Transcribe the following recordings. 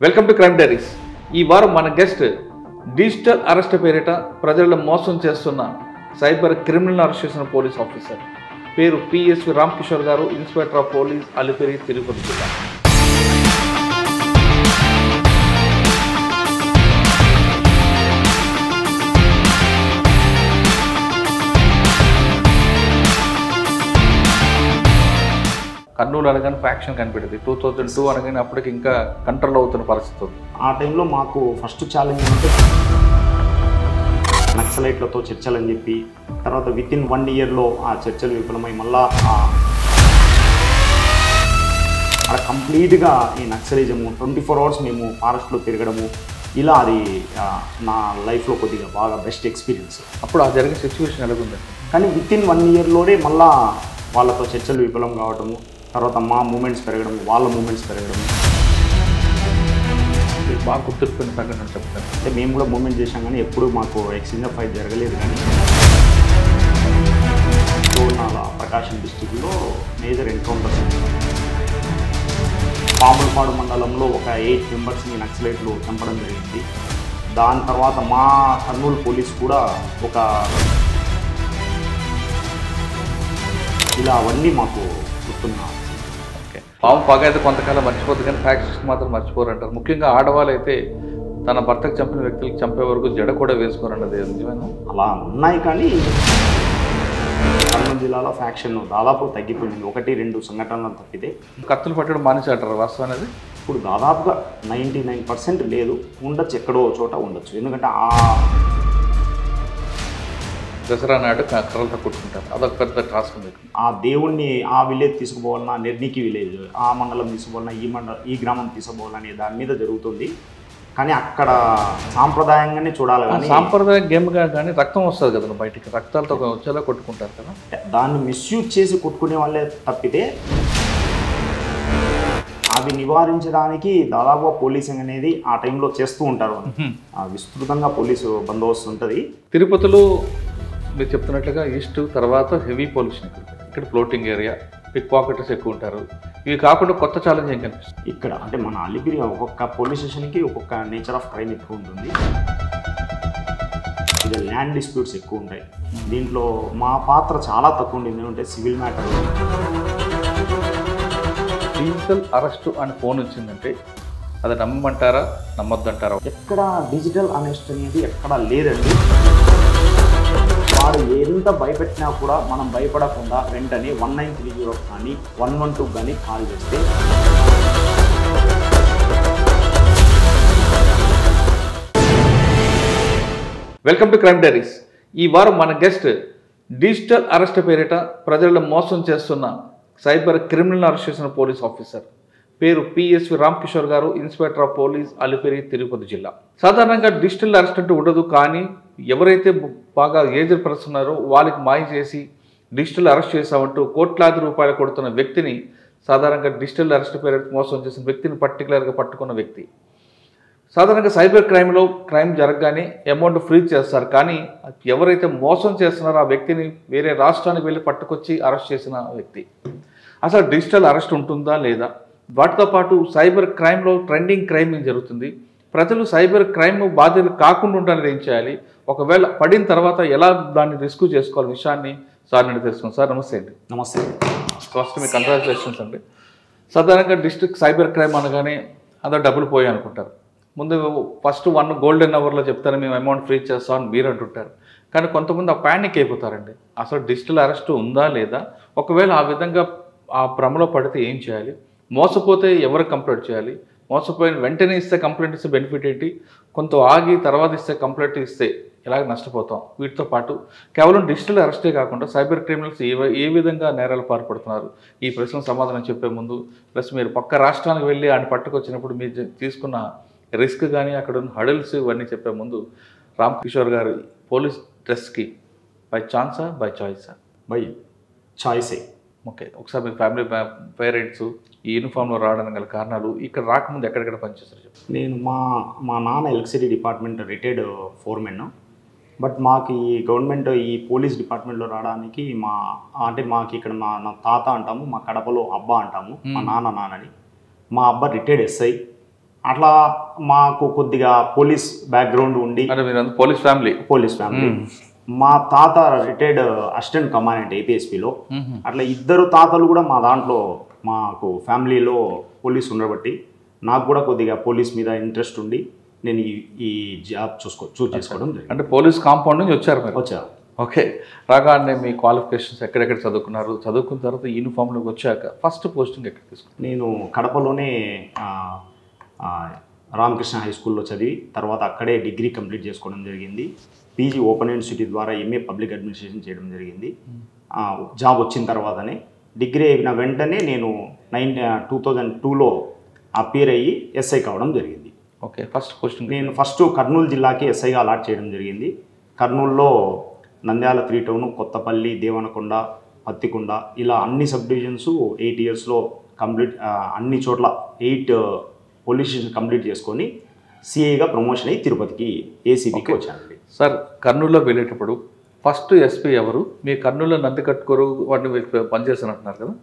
Welcome to crime diaries. ఈ వారం మన గెస్ట్ డిజిటల్ అరెస్ట్ పేరిట ప్రజలను మోసం చేస్తున్న సైబర్ క్రిమినల్ అరెస్ట్ చేసిన పోలీస్ ఆఫీసర్ పేరు పిఎస్వి రామ్ కిషోర్ గారు, inspector of police, Alipiri, Tirupati జిల్లా. కర్నూలు అనగానే ఫ్యాక్షన్ కనిపెట్టింది. 2002 అనగానే అప్పటికి ఇంకా కంట్రోల్ అవుతున్న పరిస్థితి ఉంది. ఆ టైంలో మాకు ఫస్ట్ ఛాలెంజ్ అంటే నక్సలైట్లతో చర్చలని చెప్పి, తర్వాత వితిన్ 1 ఇయర్లో ఆ చర్చలు విఫలమై మళ్ళా అక్కడ కంప్లీట్గా ఈ నక్సలిజము 24 అవర్స్ మేము ఫారెస్ట్లో తిరగడము, ఇలా అది నా లైఫ్లో కొద్దిగా బాగా బెస్ట్ ఎక్స్పీరియన్స్. అప్పుడు ఆ జరిగిన సిచ్యువేషన్ ఎలాగుంది? కానీ వితిన్ 1 ఇయర్లోనే మళ్ళా వాళ్ళతో చర్చలు విఫలం కావటము, తర్వాత మా మూమెంట్స్ పెరగడము, వాళ్ళ మూమెంట్స్ పెరగడము. బాగా గుర్తుపెట్టుకుని సంఘటన చెప్తాను. అంటే మేము కూడా మూమెంట్ చేసాం, కానీ ఎప్పుడు మాకు ఎక్స్చేంజ్ ఆఫ్ ఫైట్ జరగలేదు. కానీ తోర్నాల ప్రకాశం డిస్టిక్లో మేజర్ ఎన్కౌంటర్స్, పాములపాడు మండలంలో ఒక 8 మెంబర్స్ని నక్సలైట్లు చంపడం జరిగింది. దాని తర్వాత మా కర్నూలు పోలీస్ కూడా ఒక ఇలా అవన్నీ మాకు గుర్తున్నాం. ఓకే, పాము పగ అయితే కొంతకాలం మర్చిపోతుంది, కానీ ఫ్యాక్ట్స్ మాత్రం మర్చిపోరు అంటారు. ముఖ్యంగా ఆడవాళ్ళు అయితే తన భర్తకు చంపిన వ్యక్తులకు చంపే వరకు జడ కూడా వేసుకోరన్నది నిజమేనా? అలా ఉన్నాయి, కానీ కర్నూలు జిల్లాలో ఫ్యాక్షన్ దాదాపు తగ్గిపోయింది. 1-2 సంఘటనలు తప్పితే కత్తులు పట్టడం మానేసి అంటారు వాస్తవం అనేది. ఇప్పుడు దాదాపుగా 99% లేదు. ఉండొచ్చు, ఎక్కడో చోట ఉండొచ్చు. ఎందుకంటే ఆ దసరా నాడు కర్రలతో కొట్టుకుంటారు, అదొక పెద్ద టాస్క్ ఉంది. ఆ దేవుణ్ణి ఆ విలేజ్ తీసుకుపోవాలన్నా, నిర్ణీకి విలేజ్, ఆ మండలం తీసుకుపోవాలన్నా, ఈ గ్రామం తీసుకుపోవాలనే దాని మీద జరుగుతుంది. కానీ అక్కడ సాంప్రదాయంగానే చూడాలి. కానీ సాంప్రదాయ గేమ్గా కానీ రక్తం వస్తుంది కదా బయటికి, రక్తాలతో వచ్చేలా కొట్టుకుంటారు కదా. దాన్ని మిస్యూజ్ చేసి కొట్టుకునే వాళ్ళే తప్పితే అవి నివారించడానికి దాదాపుగా పోలీసింగ్ అనేది ఆ టైంలో చేస్తూ ఉంటారు. విస్తృతంగా పోలీసు బందోబస్తు ఉంటుంది. తిరుపతిలో మీరు చెప్తున్నట్లుగా ఈస్ట్ తర్వాత హెవీ పొల్యూషన్, ఇక్కడ ఫ్లోటింగ్ ఏరియా, పిక్ పాకెటర్స్ ఎక్కువ ఉంటారు. ఇవి కాకుండా కొత్త ఛాలెంజ్ ఏం కనిపిస్తుంది ఇక్కడ? అంటే మన అలిపిరి ఒక్కొక్క పోలీస్ స్టేషన్కి ఒక్కొక్క నేచర్ ఆఫ్ క్రైమ్ ఎక్కువ ఉంటుంది. ఇది ల్యాండ్ డిస్ప్యూట్స్ ఎక్కువ ఉంటాయి. దీంట్లో మా పాత్ర చాలా తక్కువ ఉంటుంది. ఏమంటే సివిల్ మ్యాటర్. డిజిటల్ అరెస్ట్ అని ఫోన్ వచ్చిందంటే అది నమ్మమంటారా, నమ్మొద్దంటారా? ఎక్కడ డిజిటల్ అరెస్ట్ అనేది ఎక్కడ లేదండి. వాడు ఎంత భయపెట్టినా కూడా మనం భయపడకుండా వెంటనే 1930 కానీ 112 కానీ కాల్ చేస్తే వెల్కమ్ టు క్రైమ్ డైరీస్. ఈ వారం మన గెస్ట్ డిజిటల్ అరెస్ట్ పేరిట ప్రజలను మోసం చేస్తున్న సైబర్ క్రిమినల్ అరెస్ట్ చేసిన పోలీస్ ఆఫీసర్ పేరు పిఎస్వి రామ్ కిషోర్ గారు, inspector of police, Alipiri, Tirupati జిల్లా. సాధారణంగా డిజిటల్ అరెస్ట్ అంటూ ఉండదు, కానీ ఎవరైతే బాగా ఏజ్డ్ పర్సన్ ఉన్నారో వాళ్ళకి మాయ చేసి డిజిటల్ అరెస్ట్ చేసామంటూ కోట్లాది రూపాయలు కొడుతున్న వ్యక్తిని, సాధారణంగా డిజిటల్ అరెస్ట్ పేరు మోసం చేసిన వ్యక్తిని పర్టికులర్గా పట్టుకున్న వ్యక్తి. సాధారణంగా సైబర్ క్రైమ్లో క్రైమ్ జరగగానే అమౌంట్ ఫ్రీజ్ చేస్తారు, కానీ ఎవరైతే మోసం చేస్తున్నారో ఆ వ్యక్తిని వేరే రాష్ట్రానికి వెళ్ళి పట్టుకొచ్చి అరెస్ట్ చేసిన వ్యక్తి. అసలు డిజిటల్ అరెస్ట్ ఉంటుందా లేదా? వాటితో పాటు సైబర్ క్రైమ్లో ట్రెండింగ్ క్రైమ్ ఏం జరుగుతుంది? ప్రజలు సైబర్ క్రైమ్ బాధ్యతలు కాకుండా ఉండాలని ఏం చేయాలి? ఒకవేళ పడిన తర్వాత ఎలా దాన్ని రిస్క్ చేసుకోవాలి విషయాన్ని సార్ నేను తెలుసుకున్నాను. సార్ నమస్తే అండి. నమస్తే. ఫస్ట్ మీ కంగ్రాచులేషన్స్ అండి. సాధారణంగా డిస్ట్రిక్ట్ సైబర్ క్రైమ్ అనగానే అందరూ డబ్బులు పోయాయి అనుకుంటారు. ముందు ఫస్ట్ 1 గోల్డెన్ అవర్లో చెప్తారు మేము అమౌంట్ ఫ్రీ చేస్తాం అని మీరు అంటుంటారు. కానీ కొంతమంది ఆ ప్యానిక్ అయిపోతారండి. అసలు డిజిటల్ అరెస్ట్ ఉందా లేదా? ఒకవేళ ఆ విధంగా ఆ భ్రమలో పడితే ఏం చేయాలి? మోసపోతే ఎవరు కంప్లైంట్ చేయాలి? మోసపోయిన వెంటనే ఇస్తే కంప్లైంట్ ఇస్తే బెనిఫిట్ ఏంటి? కొంత ఆగి తర్వాత ఇస్తే కంప్లైంట్ ఇస్తే ఎలాగ నష్టపోతాం? వీటితో పాటు కేవలం డిజిటల్ అరెస్టే కాకుండా సైబర్ క్రిమినల్స్ ఏ విధంగా నేరాలు పాల్పడుతున్నారు? ఈ ప్రశ్నకు సమాధానం చెప్పే ముందు, ప్లస్ మీరు పక్క రాష్ట్రానికి వెళ్ళి ఆయన పట్టుకొచ్చినప్పుడు మీరు తీసుకున్న రిస్క్ కానీ అక్కడ ఉన్న హడల్స్ ఇవన్నీ చెప్పే ముందు, రామ్ కిషోర్ గారు పోలీస్ డ్రెస్కి బై ఛాన్సా, బై చాయిసా? బై చాయిసే. ఓకే, ఒకసారి మీ ఫ్యామిలీ పేరెంట్స్ ఈ యూనిఫామ్లో రావడానికి గల కారణాలు, ఇక్కడ రాకముందు ఎక్కడెక్కడ పనిచేస్తారు చెప్పండి. నేను మా నాన్న electricity department retired foremen. But మాకు ఈ గవర్నమెంట్ ఈ పోలీస్ డిపార్ట్మెంట్లో రావడానికి మాకు ఇక్కడ నా తాత అంటాము, మా కడపలో అబ్బా అంటాము, మా నాన్నని. మా అబ్బా రిటైర్డ్ ఎస్ఐ. అట్లా మాకు కొద్దిగా పోలీస్ బ్యాక్గ్రౌండ్ ఉండి, అంటే మీరు పోలీస్ ఫ్యామిలీ. మా తాత రిటైర్డ్ అసిస్టెంట్ కమాండెంట్ ఏపీఎస్పీలో. అట్లా ఇద్దరు తాతలు కూడా మా దాంట్లో మాకు ఫ్యామిలీలో పోలీస్ ఉండబట్టి నాకు కూడా కొద్దిగా పోలీస్ మీద ఇంట్రెస్ట్ ఉండి నేను ఈ జాబ్ చూస్ చేసుకోవడం జరిగింది. అంటే పోలీస్ కాంపౌండ్ నుంచి వచ్చారు మీరు? వచ్చారు. ఓకే. రాగానే మీ క్వాలిఫికేషన్స్ ఎక్కడెక్కడ చదువుకున్నారు, చదువుకున్న తర్వాత యూనిఫామ్లోకి వచ్చాక ఫస్ట్ పోస్టింగ్ ఎక్కడ తీసుకున్నారు? నేను కడపలోనే రామకృష్ణ హై స్కూల్లో చదివి తర్వాత అక్కడే డిగ్రీ కంప్లీట్ చేసుకోవడం జరిగింది. పీజీ ఓపెన్ యూనివర్సిటీ ద్వారా ఎంఏ పబ్లిక్ అడ్మినిస్ట్రేషన్ చేయడం జరిగింది. జాబ్ వచ్చిన తర్వాతనే డిగ్రీ అయిన వెంటనే నేను 2002లో అపియర్ అయ్యి ఎస్ఐ కావడం జరిగింది. ఓకే. ఫస్ట్ పోస్టింగ్ నేను కర్నూలు జిల్లాకి ఎస్ఐగా అలాట్ చేయడం జరిగింది. కర్నూలులో నంద్యాల 3 టౌన్, కొత్తపల్లి, దేవనకొండ, పత్తికొండ ఇలా అన్ని సబ్ డివిజన్స్ 8 ఇయర్స్లో కంప్లీట్, అన్ని చోట్ల 8 పోలీస్ స్టేషన్ కంప్లీట్ చేసుకొని సిఐగా ప్రమోషన్ అయ్యి తిరుపతికి ఏసీబీకి వచ్చానండి. సార్, కర్నూలులో వెళ్ళేటప్పుడు ఫస్ట్ ఎస్పీ ఎవరు? మీ కర్నూలులో నందికట్కూరు వాటిని పనిచేస్తున్నట్టున్నారు కదా,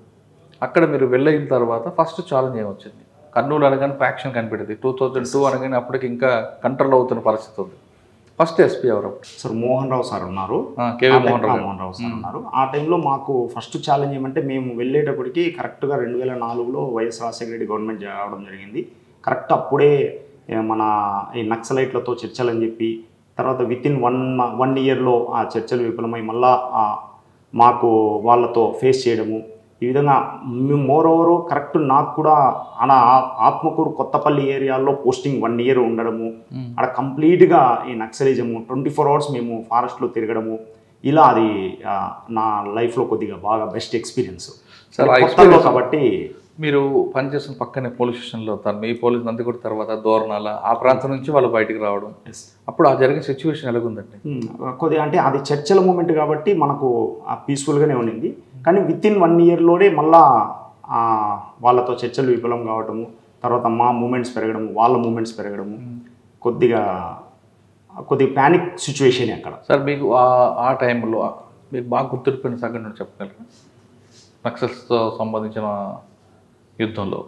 అక్కడ మీరు వెళ్ళిన తర్వాత ఫస్ట్ ఛాలెంజ్ ఏమొచ్చింది? కర్నూలు అనగానే ఫ్యాక్షన్ కనిపెట్టింది. 2002 అనగానే అప్పటికి ఇంకా కంట్రోల్ అవుతున్న పరిస్థితి ఉంది. ఫస్ట్ ఎస్పీ ఎవరు? సార్ మోహన్ రావు సార్ ఉన్నారు. మోహన్ రావు సార్ ఉన్నారు. ఆ టైంలో మాకు ఫస్ట్ ఛాలెంజ్ ఏమంటే, మేము వెళ్ళేటప్పటికి కరెక్ట్గా 2004లో వైఎస్ రాజశేఖర రెడ్డి గవర్నమెంట్ రావడం జరిగింది. కరెక్ట్ అప్పుడే మన ఈ నక్సలైట్లతో చర్చలని చెప్పి తర్వాత వితిన్ వన్ ఇయర్లో ఆ చర్చలు విఫలమై మళ్ళా మాకు వాళ్ళతో ఫేస్ చేయడము, ఈ విధంగా మోర్ ఓవర్ కరెక్ట్ నాకు కూడా అలా ఆత్మకూరు కొత్తపల్లి ఏరియాలో పోస్టింగ్ 1 ఇయర్ ఉండడము, అక్కడ కంప్లీట్గా ఈ నక్సలిజము 24 అవర్స్ మేము ఫారెస్ట్లో తిరగడము, ఇలా అది నా లైఫ్లో కొద్దిగా బాగా బెస్ట్ ఎక్స్పీరియన్స్ కాబట్టి. మీరు పనిచేసిన పక్కనే పోలీస్ స్టేషన్లో మీ పోలీస్ నందికొట్టు తర్వాత దోర్నాల ఆ ప్రాంతం నుంచి వాళ్ళు బయటికి రావడం, అప్పుడు ఆ జరిగిన సిచ్యువేషన్ ఎలాగుందండి? కొద్దిగా అంటే అది చర్చల మూమెంట్ కాబట్టి మనకు పీస్ఫుల్గానే ఉండింది. కానీ వితిన్ 1 ఇయర్లోనే మళ్ళా వాళ్ళతో చర్చలు విఫలం కావడము, తర్వాత మా మూమెంట్స్ పెరగడము, వాళ్ళ మూమెంట్స్ పెరగడము, కొద్దిగా ప్యానిక్ సిచ్యువేషన్ అక్కడ. సార్, మీకు ఆ టైంలో మీకు బాగా గుర్తుండిపోయిన సంఘటన చెప్పగలరా? నక్సల్స్తో సంబంధించిన యుద్ధంలో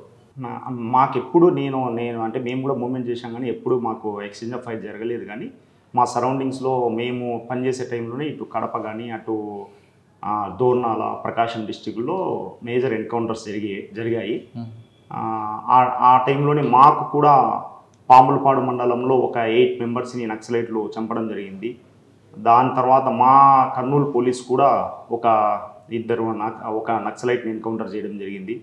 మాకెప్పుడు నేను అంటే మేము కూడా మూమెంట్ చేసాం, కానీ ఎప్పుడు మాకు ఎక్స్చేంజ్ ఆఫ్ ఫైర్ జరగలేదు. కానీ మా సరౌండింగ్స్లో మేము పనిచేసే టైంలోనే ఇటు కడప కానీ అటు దోర్నాల, ప్రకాశం డిస్టిక్లో మేజర్ ఎన్కౌంటర్స్ జరిగాయి. ఆ టైంలోనే మాకు కూడా పాములపాడు మండలంలో ఒక 8 మెంబర్స్ని నక్సలైట్లు చంపడం జరిగింది. దాని తర్వాత మా కర్నూలు పోలీస్ కూడా ఒక నక్సలైట్ని ఎన్కౌంటర్ చేయడం జరిగింది.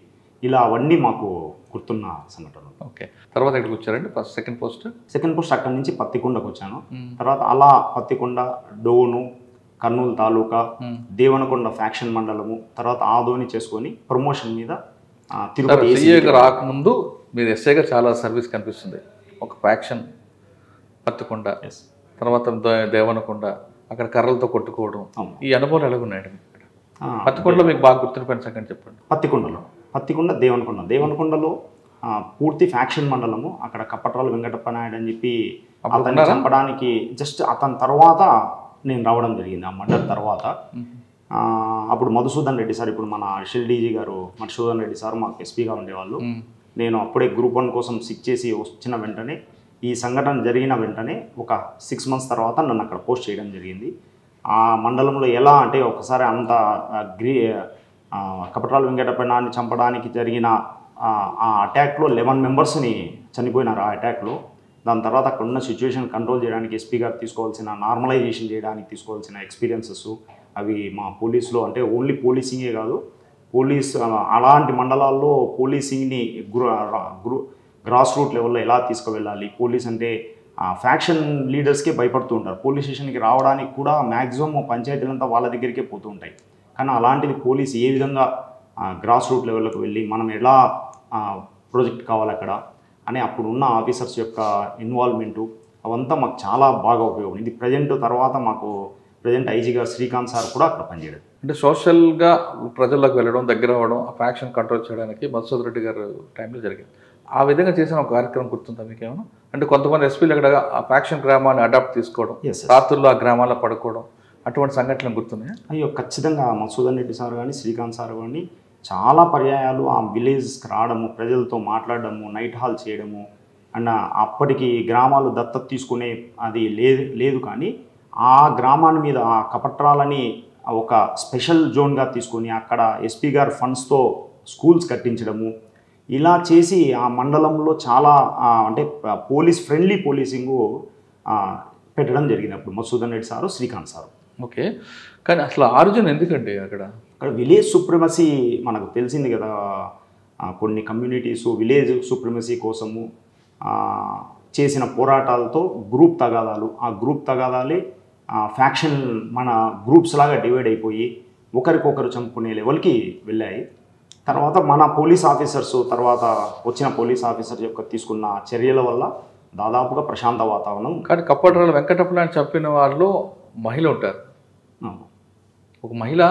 ఇలా అవన్నీ మాకు గుర్తున్న సంఘటనలు. ఓకే. తర్వాత ఎక్కడికి వచ్చారండి? సెకండ్ పోస్ట్ అక్కడి నుంచి పత్తికొండకు వచ్చాను. తర్వాత అలా పత్తికొండ, డోను, కర్నూలు తాలూకా, దేవనకొండ ఫ్యాక్షన్ మండలము, తర్వాత ఆదోని చేసుకొని ప్రమోషన్ మీద తిరుపతి రాకముందు మీరు ఎస్ఐగా చాలా సర్వీస్ కనిపిస్తుంది. ఒక ఫ్యాక్షన్ పత్తికొండ, తర్వాత దేవనకొండ, అక్కడ కర్రలతో కొట్టుకోవడం, ఈ అనుభవాలు ఎలాగున్నాయండి? పత్తికొండలో మీకు బాగా గుర్తుండిపోయిన సంగతి చెప్పండి. పత్తికొండ, దేవనకొండలో పూర్తి ఫ్యాక్షన్ మండలము. అక్కడ కప్పట్రాల వెంకటప్ప నాయుడు అని చెప్పి అతన్ని చంపడానికి జస్ట్ అతని తర్వాత నేను రావడం జరిగింది. ఆ మండలం తర్వాత అప్పుడు మధుసూదన్ రెడ్డి సార్, ఇప్పుడు మన షెల్ డీజీ గారు మధుసూదన్ రెడ్డి సార్ మాకు ఎస్పీగా ఉండేవాళ్ళు. నేను అప్పుడే గ్రూప్ 1 కోసం సిక్ చేసి వచ్చిన వెంటనే ఈ సంఘటన జరిగిన వెంటనే ఒక 6 మంత్స్ తర్వాత నన్ను అక్కడ పోస్ట్ చేయడం జరిగింది. ఆ మండలంలో ఎలా అంటే ఒకసారి అంత కపట్రాల వెంకటప్పనాన్ని చంపడానికి జరిగిన ఆ అటాక్లో 11 మెంబర్స్ని చనిపోయినారు ఆ అటాక్లో. దాని తర్వాత అక్కడ ఉన్న సిచ్యువేషన్ కంట్రోల్ చేయడానికి ఎస్పీ గారు తీసుకోవాల్సిన నార్మలైజేషన్ చేయడానికి తీసుకోవాల్సిన ఎక్స్పీరియన్సెస్ అవి మా పోలీసులో, అంటే ఓన్లీ పోలీసింగే కాదు, అలాంటి మండలాల్లో పోలీసింగ్ని గ్రాస్ రూట్ లెవెల్లో ఎలా తీసుకువెళ్ళాలి. పోలీస్ అంటే ఫ్యాక్షన్ లీడర్స్కే భయపడుతూ ఉంటారు. పోలీస్ స్టేషన్కి రావడానికి కూడా మ్యాక్సిమం పంచాయతీలంతా వాళ్ళ దగ్గరికే పోతూ ఉంటాయి. కానీ అలాంటిది పోలీస్ ఏ విధంగా గ్రాస్ రూట్ లెవెల్లోకి వెళ్ళి మనం ఎలా ప్రాజెక్ట్ కావాలి అక్కడ అని అప్పుడు ఉన్న ఆఫీసర్స్ యొక్క ఇన్వాల్వ్మెంటు అవంతా మాకు చాలా బాగా ఉపయోగపడింది. ప్రజెంట్ తర్వాత మాకు ప్రజెంట్ ఐజీ గారు శ్రీకాంత్ సార్ కూడా అక్కడ పనిచేయడం. అంటే సోషల్గా ప్రజల్లోకి వెళ్ళడం, దగ్గర అవ్వడం, ఆ ఫ్యాక్షన్ కంట్రోల్ చేయడానికి మధుసూదన్ రెడ్డి గారు టైంలో జరిగింది. ఆ విధంగా చేసిన ఒక కార్యక్రమం గుర్తుందా మీకు ఏమైనా? అంటే కొంతమంది ఎస్పీలు అక్కడ ఆ ఫ్యాక్షన్ గ్రామాన్ని అడాప్ట్ తీసుకోవడం, రాత్రుల్లో ఆ గ్రామాల్లో పడుకోవడం, అటువంటి సంఘటనలు గుర్తున్నాయా? అయ్యో ఖచ్చితంగా. మధుసూదన్ రెడ్డి సార్ కానీ శ్రీకాంత్ సార్ కానీ చాలా పర్యాయాలు ఆ విలేజ్కి రావడము, ప్రజలతో మాట్లాడడము, నైట్ హాల్ చేయడము, అండ్ అప్పటికి గ్రామాలు దత్తత తీసుకునే అది లేదు కానీ ఆ గ్రామాన్ని మీద ఆ కపట్రాలని ఒక స్పెషల్ జోన్గా తీసుకొని అక్కడ ఎస్పీ గారి ఫండ్స్తో స్కూల్స్ కట్టించడము, ఇలా చేసి ఆ మండలంలో చాలా అంటే ఫ్రెండ్లీ పోలీసింగు పెట్టడం జరిగింది అప్పుడు Madhusudan Reddy sir, Srikanth sir. Okay, కానీ అసలు ఆరిజిన్ ఎందుకండి అక్కడ విలేజ్ సుప్రమసీ మనకు తెలిసింది కదా, కొన్ని కమ్యూనిటీసు విలేజ్ సుప్రమసీ కోసము చేసిన పోరాటాలతో గ్రూప్ తగాదాలు, ఆ గ్రూప్ తగాదాలే ఫ్యాక్షన్ మన గ్రూప్స్ లాగా డివైడ్ అయిపోయి ఒకరికొకరు చంపుకునే లెవెల్కి వెళ్ళాయి. తర్వాత మన పోలీస్ ఆఫీసర్స్ తర్వాత వచ్చిన పోలీస్ ఆఫీసర్ యొక్క తీసుకున్న చర్యల వల్ల దాదాపుగా ప్రశాంత వాతావరణం. కానీ కప్పట్రాల వెంకటప్పలాంటి చంపిన వాళ్ళు మహిళ ఉంటారు. ఒక మహిళ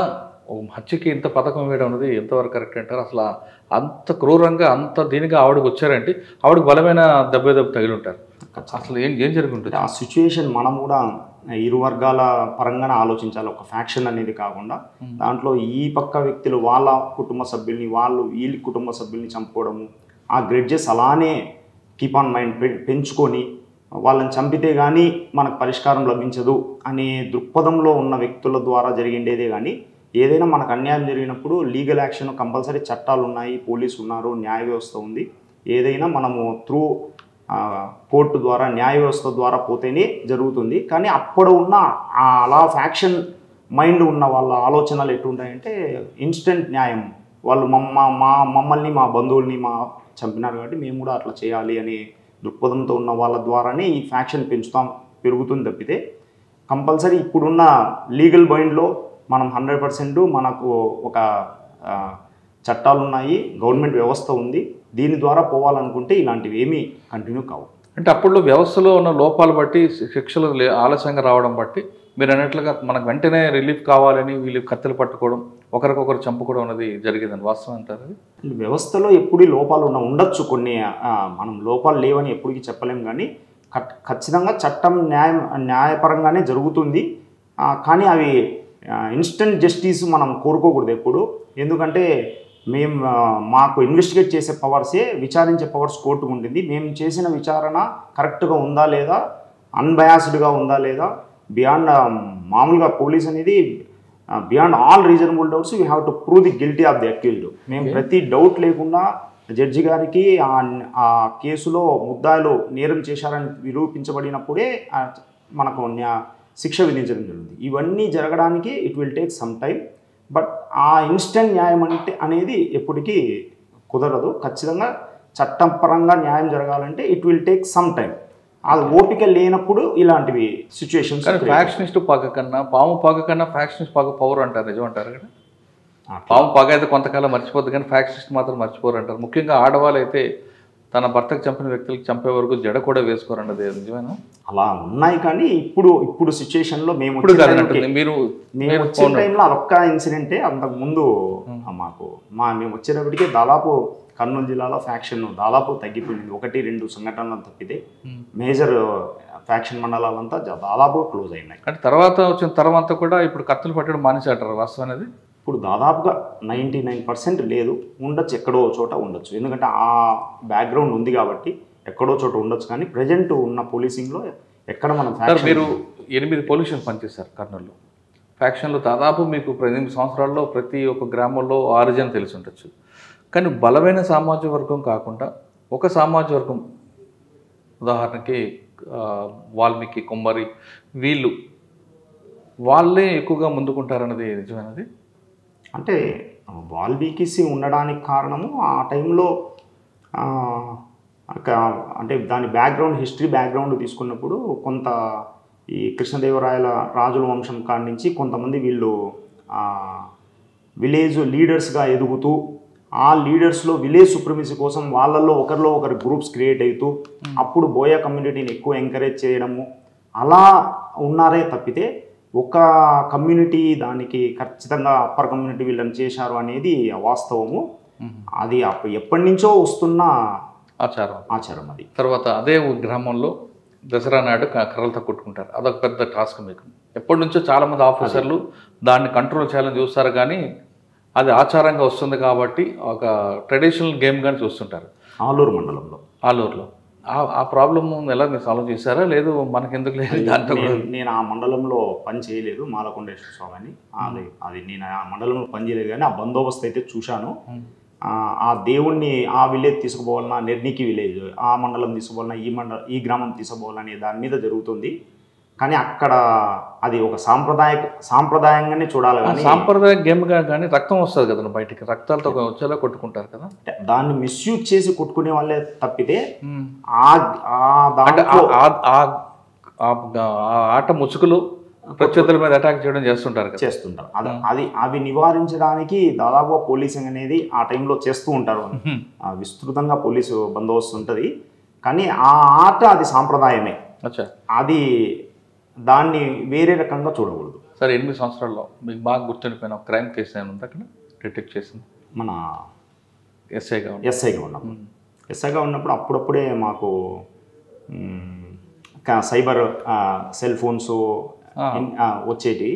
ఒక హత్యకి ఇంత పథకం వేయడం అనేది ఎంతవరకు కరెక్ట్ అంటారు? అసలు అంత క్రూరంగా అంత దీనిగా ఆవిడకి వచ్చారంటే ఆవిడకి బలమైన దెబ్బ తగిలి ఉంటారు. అసలు ఏం జరుగుతుంది ఆ సిచ్యువేషన్? మనం కూడా ఇరు వర్గాల పరంగానే ఆలోచించాలి. ఒక ఫ్యాక్షన్ అనేది కాకుండా దాంట్లో ఈ పక్క వ్యక్తులు వాళ్ళ కుటుంబ సభ్యుల్ని, వాళ్ళు వీళ్ళ కుటుంబ సభ్యుల్ని చంపుకోవడము, ఆ గ్రెడ్జెస్ అలానే కీప్ ఆన్ మైండ్ పెంచుకొని వాళ్ళని చంపితే కానీ మనకు పరిష్కారం లభించదు అనే దృక్పథంలో ఉన్న వ్యక్తుల ద్వారా జరిగిండేదే. కానీ ఏదైనా మనకు అన్యాయం జరిగినప్పుడు లీగల్ యాక్షన్ కంపల్సరీ, చట్టాలు ఉన్నాయి, పోలీసు ఉన్నారు, న్యాయ వ్యవస్థ ఉంది. ఏదైనా మనము త్రూ కోర్టు ద్వారా, న్యాయ వ్యవస్థ ద్వారా పోతేనే జరుగుతుంది. కానీ అప్పుడు ఉన్న అలా ఫ్యాక్షన్ మైండ్ ఉన్న వాళ్ళ ఆలోచనలు ఎట్లుంటాయంటే ఇన్స్టెంట్ న్యాయం, వాళ్ళు మమ్మల్ని మా బంధువుల్ని చంపినారు కాబట్టి మేము కూడా అట్లా చేయాలి అనే దృక్పథంతో ఉన్న వాళ్ళ ద్వారానే ఈ ఫ్యాక్షన్ పెరుగుతుంది తప్పితే కంపల్సరీ ఇప్పుడున్న లీగల్ మైండ్లో మనం 100% మనకు ఒక చట్టాలు ఉన్నాయి, గవర్నమెంట్ వ్యవస్థ ఉంది, దీని ద్వారా పోవాలనుకుంటే ఇలాంటివి ఏమీ కంటిన్యూ కావు. అంటే అప్పుడు వ్యవస్థలో ఉన్న లోపాలు బట్టి శిక్షలు ఆలస్యంగా రావడం బట్టి మీరు అన్నట్లుగా మనకు వెంటనే రిలీఫ్ కావాలని వీళ్ళు కత్తెలు పట్టుకోవడం, ఒకరికొకరు చంపుకోవడం అనేది జరిగేదని వాస్తవం అంటారు. వ్యవస్థలో ఎప్పుడు లోపాలు ఉండొచ్చు, కొన్ని మనం లోపాలు లేవని ఎప్పటికీ చెప్పలేం. కానీ ఖచ్చితంగా చట్టం న్యాయపరంగానే జరుగుతుంది. కానీ అవి ఇన్స్టెంట్ జస్టిస్ మనం కోరుకోకూడదు ఎప్పుడు. ఎందుకంటే మాకు ఇన్వెస్టిగేట్ చేసే పవర్సే, విచారించే పవర్స్ కోర్టుకు ఉంటుంది. మేము చేసిన విచారణ కరెక్ట్గా ఉందా లేదా, అన్బయాస్డ్గా ఉందా లేదా, బియాండ్ మామూలుగా పోలీస్ అనేది beyond all reasonable doubts we have to prove the guilty of the accused. మేము ప్రతి డౌట్ లేకుండా జడ్జి గారికి ఆ కేసులో ముద్దాయిలు నేరం చేశారని నిరూపించబడినప్పుడే మనకు శిక్ష విధించడం జరుగుతుంది. ఇవన్నీ జరగడానికి it will take some time. But ఆ ఇన్స్టెంట్ న్యాయం అనేది ఎప్పటికీ కుదరదు. ఖచ్చితంగా చట్టపరంగా న్యాయం జరగాలంటే it will take some time. అది ఓపిక లేనప్పుడు ఇలాంటివి సిచ్యువేషన్స్. ఫ్యాక్షనిస్ట్ పగ కన్నా పాము పగ కన్నా ఫ్యాక్షనిస్ట్ పగ పవర్ అంటారు, నిజం అంటారు కదా? పాము పగ అయితే కొంతకాలం మర్చిపోద్ది కానీ ఫ్యాక్షనిస్ట్ మాత్రం మర్చిపోరు అంటారు. ముఖ్యంగా ఆడవాళ్ళు అయితే తన భర్తకు చంపిన వ్యక్తులకు చంపే వరకు జడ కూడా వేసుకోరండి, నిజమేనా? అలా ఉన్నాయి. కానీ ఇప్పుడు సిచ్యువేషన్లో మేము వచ్చే టైంలో అదొక్క ఇన్సిడెంటే. అంతకుముందు మేము వచ్చేటప్పటికే దాదాపు కర్నూలు జిల్లాలో ఫ్యాక్షన్ దాదాపు తగ్గిపోయింది. 1-2 సంఘటనలు తప్పితే మేజర్ ఫ్యాక్షన్ మండలాలంతా దాదాపు క్లోజ్ అయినాయి. అంటే తర్వాత వచ్చిన తర్వాత కూడా ఇప్పుడు కత్తులు పట్టడం మానేసాటారు వాస్తవం అనేది? ఇప్పుడు దాదాపుగా 99% లేదు. ఉండొచ్చు, ఎక్కడో చోట ఉండొచ్చు. ఎందుకంటే ఆ బ్యాక్గ్రౌండ్ ఉంది కాబట్టి ఎక్కడో చోట ఉండొచ్చు. కానీ ప్రజెంట్ ఉన్న పోలీసింగ్లో ఎక్కడ మనం మీరు 8 పోలీస్ స్టేషన్ పనిచేస్తారు కర్నూలులో. ఫ్యాక్షన్లో దాదాపు మీకు 8 సంవత్సరాల్లో ప్రతి ఒక్క గ్రామంలో ఆరిజిన్ తెలిసి ఉండొచ్చు. కానీ బలమైన సామాజిక వర్గం కాకుండా ఒక సామాజిక వర్గం, ఉదాహరణకి వాల్మీకి, కుమ్మరి, వాళ్ళే ఎక్కువగా ముందుకుంటారన్నది నిజమైనది. అంటే వాల్మీకిసి ఉండడానికి కారణము ఆ టైంలో అంటే దాని హిస్టరీ బ్యాక్గ్రౌండ్ తీసుకున్నప్పుడు కొంత ఈ కృష్ణదేవరాయల రాజుల వంశం కాడి నుంచి కొంతమంది వీళ్ళు విలేజ్ లీడర్స్గా ఎదుగుతూ, ఆ లీడర్స్లో విలేజ్ సుప్రమసీ కోసం వాళ్ళల్లో ఒకరిలో ఒకరు గ్రూప్స్ క్రియేట్ అవుతూ అప్పుడు బోయా కమ్యూనిటీని ఎక్కువ ఎంకరేజ్ చేయడము అలా ఉన్నారే తప్పితే ఒక కమ్యూనిటీ దానికి ఖచ్చితంగా అప్పర్ కమ్యూనిటీ వీళ్ళని చేశారు అనేది వాస్తవము. అది ఎప్పటి నుంచో వస్తున్న ఆచారం అది. తర్వాత అదే గ్రామంలో దసరా నాడు కర్రలతో కొట్టుకుంటారు. అదొక పెద్ద టాస్క్ మీకు. ఎప్పటి నుంచో చాలామంది ఆఫీసర్లు దాన్ని కంట్రోల్ చేయాలని చూస్తారు, కానీ అది ఆచారంగా వస్తుంది కాబట్టి ఒక ట్రెడిషనల్ గేమ్గానే చూస్తుంటారు. ఆలూరు మండలంలో ఆ ప్రాబ్లమ్ ఎలా మీరు సాల్వ్ చేశారా? లేదు మనకెందుకు లేదు దాంట్లో నేను ఆ మండలంలో పని చేయలేదు, మాలకొండేశ్వర స్వామి అని. అది నేను ఆ మండలంలో పని చేయలేదు, కానీ ఆ బందోబస్తు అయితే చూశాను. ఆ దేవుణ్ణి ఆ విలేజ్ తీసుకుపోవాలన్నా, నిర్ణీకి విలేజ్ ఆ మండలం తీసుకుపోవాలన్నా, ఈ గ్రామం తీసుకుపోవాలనే దాని మీద జరుగుతుంది. కానీ అక్కడ అది ఒక సాంప్రదాయంగానే చూడాలి. కానీ సాంప్రదాయ గేమ్గా కానీ రక్తం వస్తుంది కదా బయటికి, రక్తాలతో వచ్చేలా కొట్టుకుంటారు కదా, దాన్ని మిస్యూజ్ చేసి కొట్టుకునే వాళ్ళే తప్పితే ఆట ముసుగులు ప్రత్యర్థుల మీద అటాక్ చేయడం చేస్తుంటారు. అవి నివారించడానికి దాదాపుగా పోలీసింగ్ అనేది ఆ టైంలో చేస్తూ ఉంటారు. విస్తృతంగా పోలీసు బందోబస్తు ఉంటుంది. కానీ ఆ ఆట అది సాంప్రదాయమే. అది దాన్ని వేరే రకంగా చూడకూడదు. సరే, 8 సంవత్సరాల్లో మీకు బాగా గుర్తుండిపోయిన క్రైమ్ కేసు ఏమైనా ఉందా అక్కడ డిటెక్ట్ చేసింది? మన ఎస్ఐగా ఉన్నప్పుడు అప్పుడప్పుడే మాకు సైబర్ సెల్ ఫోన్స్ వచ్చేటి.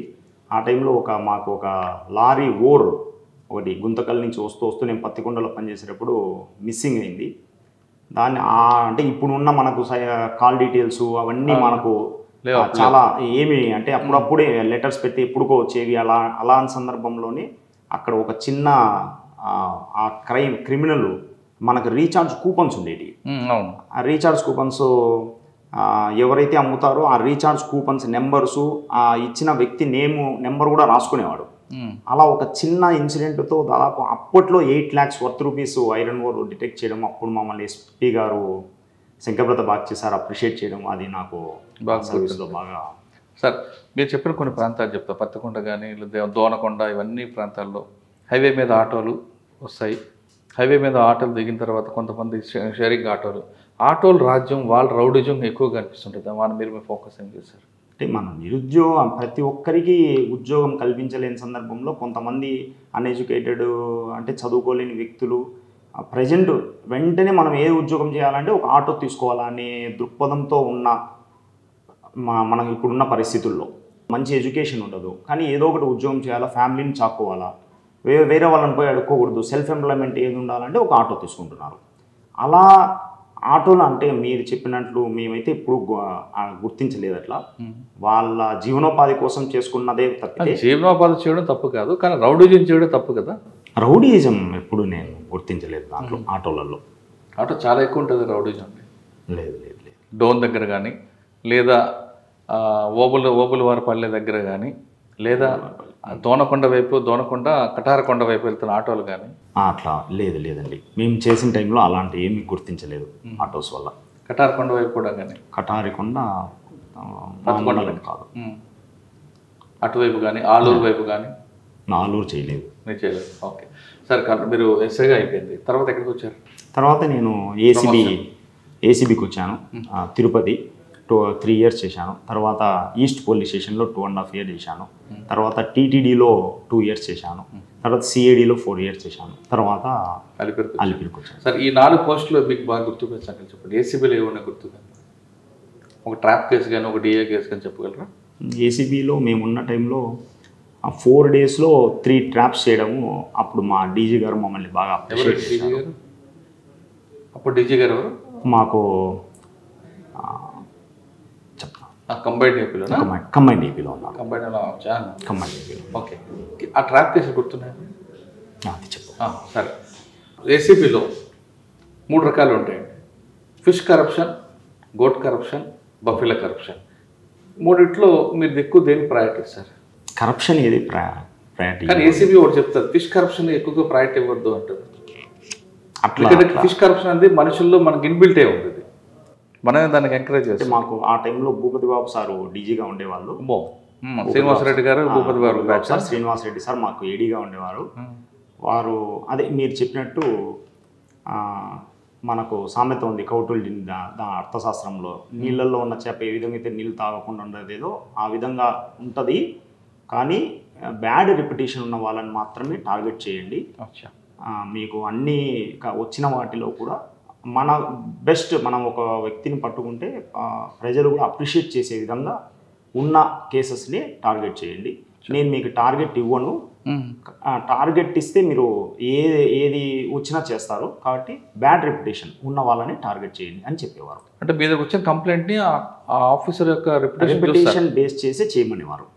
ఆ టైంలో మాకు ఒక లారీ ఒకటి గుంతకల్ నుంచి వస్తూ నేను పత్తికొండలో పనిచేసేటప్పుడు మిస్సింగ్ అయింది. దాన్ని అంటే ఇప్పుడున్న మనకు కాల్ డీటెయిల్స్ అవన్నీ మనకు చాలా ఏమి అంటే అప్పుడప్పుడే లెటర్స్ పెట్టి ఎప్పుడుకో వచ్చేవి. అలాంటి సందర్భంలోనే అక్కడ ఒక చిన్న ఆ క్రిమినల్ మనకు రీఛార్జ్ కూపన్స్ ఉండేవి. ఆ రీఛార్జ్ కూపన్స్ ఎవరైతే అమ్ముతారో ఆ రీఛార్జ్ కూపన్స్ నెంబర్సు ఇచ్చిన వ్యక్తి నెంబర్ కూడా రాసుకునేవాడు. అలా ఒక చిన్న ఇన్సిడెంట్తో దాదాపు అప్పట్లో 8 lakhs worth rupees iron ore detect చేయడం, అప్పుడు మమ్మల్ని ఎస్పీ గారు శంకరబ్రత బాగ్చి సార్ అప్రిషియేట్ చేయడం, అది నాకు సర్వీస్లో బాగా. సార్, మీరు చెప్పిన కొన్ని ప్రాంతాలు చెప్తా, పత్తికొండ కానీ దోనకొండ ఇవన్నీ ప్రాంతాల్లో హైవే మీద ఆటోలు వస్తాయి. హైవే మీద ఆటోలు దిగిన తర్వాత కొంతమంది షేరింగ్ ఆటోలు రాజ్యం, వాళ్ళ రౌడిజం ఎక్కువగా కనిపిస్తుంటుంది. వాళ్ళని మీరు ఫోకస్ ఏం చేశారు? అంటే మన నిరుద్యోగం, ప్రతి ఒక్కరికి ఉద్యోగం కల్పించలేని సందర్భంలో కొంతమంది అన్ఎడ్యుకేటెడ్ అంటే చదువుకోలేని వ్యక్తులు ప్రజెంట్ వెంటనే మనం ఏ ఉద్యోగం చేయాలంటే ఒక ఆటో తీసుకోవాలనే దృక్పథంతో ఉన్న మనకి ఇప్పుడున్న పరిస్థితుల్లో మంచి ఎడ్యుకేషన్ ఉండదు, కానీ ఏదో ఒకటి ఉద్యోగం చేయాలా, ఫ్యామిలీని చాక్కోవాలా, వేరే వాళ్ళని పోయి అడుక్కోకూడదు, సెల్ఫ్ ఎంప్లాయ్మెంట్ ఏది ఉండాలంటే ఒక ఆటో తీసుకుంటున్నారు. అలా ఆటోలు అంటే మీరు చెప్పినట్లు మేమైతే ఇప్పుడు గుర్తించలేదు. అట్లా వాళ్ళ జీవనోపాధి కోసం చేసుకున్నదే తప్పితే, జీవనోపాధి చేయడం తప్పు కాదు, కానీ రౌడీజం చేయడం తప్పు కదా. రౌడీజం ఎప్పుడు నేను గుర్తించలేదు దాంట్లో. ఆటోలలో ఆటో చాలా ఎక్కువ ఉంటుంది రౌడీజం. లేదు డోన్ దగ్గర కానీ, లేదా ఓబుల వారి పల్లె దగ్గర కానీ, లేదా దోనకొండ కటారకొండ వైపు వెళ్తున్న ఆటోలు కానీ అట్లా లేదండి. మేము చేసిన టైంలో అలాంటి ఏమీ గుర్తించలేదు ఆటోస్ వల్ల. కటారకొండ వైపు కూడా కానీ, కటారకొండ కాదు, అటువైపు కానీ ఆలూరు వైపు కానీ. ఆలూరు చేయలేదు. మీరు చేయలేదు. ఓకే. సరే, మీరు ఎస్ఐగా అయిపోయింది. తర్వాత ఎక్కడికి వచ్చారు? తర్వాత నేను ఏసీబీకి వచ్చాను. తిరుపతి 3 years చేశాను. తర్వాత ఈస్ట్ పోలీస్ స్టేషన్లో 2.5 years చేశాను. తర్వాత టీటీడీలో 2 years చేశాను. తర్వాత సిఐడిలో 4 years చేశాను. తర్వాత అలిపిరికి వచ్చాను. సార్, ఈ 4 పోస్టులు మీకు బాగా గుర్తుపెచ్చాను చెప్పండి. ఏసీబీలో ఏమన్నా గుర్తుగా, ఒక ట్రాప్ కేసు కానీ, ఒక డిఏ కేసు కానీ చెప్పగలరా? ఏసీబీలో మేమున్న టైంలో 4 daysలో 3 traps చేయడము. అప్పుడు మా డీజీ గారు మమ్మల్ని బాగా అప్రిషియేట్ చేశారు. అప్పుడు డీజీ గారు మాకు కంబైన్డ్ ఏపీలో ఉన్నారు. కంబైన్డ్ ఏపీలో. ఓకే. ఆ ట్రాప్ కేసు గుర్తున్నాయి? అది చెప్పు. సరే, ఏసీబీలో 3 రకాలు ఉంటాయండి. Fish corruption, goat corruption, buffalo corruption. మూడిట్లో మీరు ఎక్కువ దేనికి ప్రయారిటీ ఇస్తారు? కరప్షన్ ఏది ప్రయారిటీ? కానీ ఏసీబీ ఒకటి చెప్తారు, ఫిష్ కరప్షన్ ఎక్కువగా ప్రయారిటీ ఇవ్వద్దు అంటారు. అట్లా ఫిష్ కరప్షన్ అనేది మనుషుల్లో మనకి ఇన్బిల్ట్ అయి ఉంటుంది, మనమే దానికి ఎంకరేజ్ చేస్తాం. మాకు ఆ టైంలో భూపతి బాబు సారు డీజీగా ఉండేవాళ్ళు. శ్రీనివాసరెడ్డి గారు, భూపతి బాబు సార్, శ్రీనివాసరెడ్డి సార్ మాకు ఏడీగా ఉండేవారు. వారు అదే మీరు చెప్పినట్టు మనకు సామెత ఉంది, కౌటుల్య అర్థశాస్త్రంలో, నీళ్ళల్లో ఉన్న చేప ఏ విధంగా అయితే నీళ్ళు తాగకుండా ఉండదేదో ఆ విధంగా ఉంటుంది. కానీ బ్యాడ్ రెప్యుటేషన్ ఉన్న వాళ్ళని మాత్రమే టార్గెట్ చేయండి. మీకు అన్నీ వచ్చిన వాటిలో కూడా మన బెస్ట్, మనం ఒక వ్యక్తిని పట్టుకుంటే ప్రజలు కూడా అప్రిషియేట్ చేసే విధంగా ఉన్న కేసెస్ని టార్గెట్ చేయండి. నేను మీకు టార్గెట్ ఇవ్వను, టార్గెట్ ఇస్తే మీరు ఏది వచ్చినా చేస్తారు, కాబట్టి బ్యాడ్ రెప్యుటేషన్ ఉన్న వాళ్ళని టార్గెట్ చేయండి అని చెప్పేవారు. అంటే మీ దగ్గర వచ్చిన కంప్లైంట్ని ఆ ఆఫీసర్ యొక్క రెప్యుటేషన్ బేస్ చేసి చేయమనేవారు.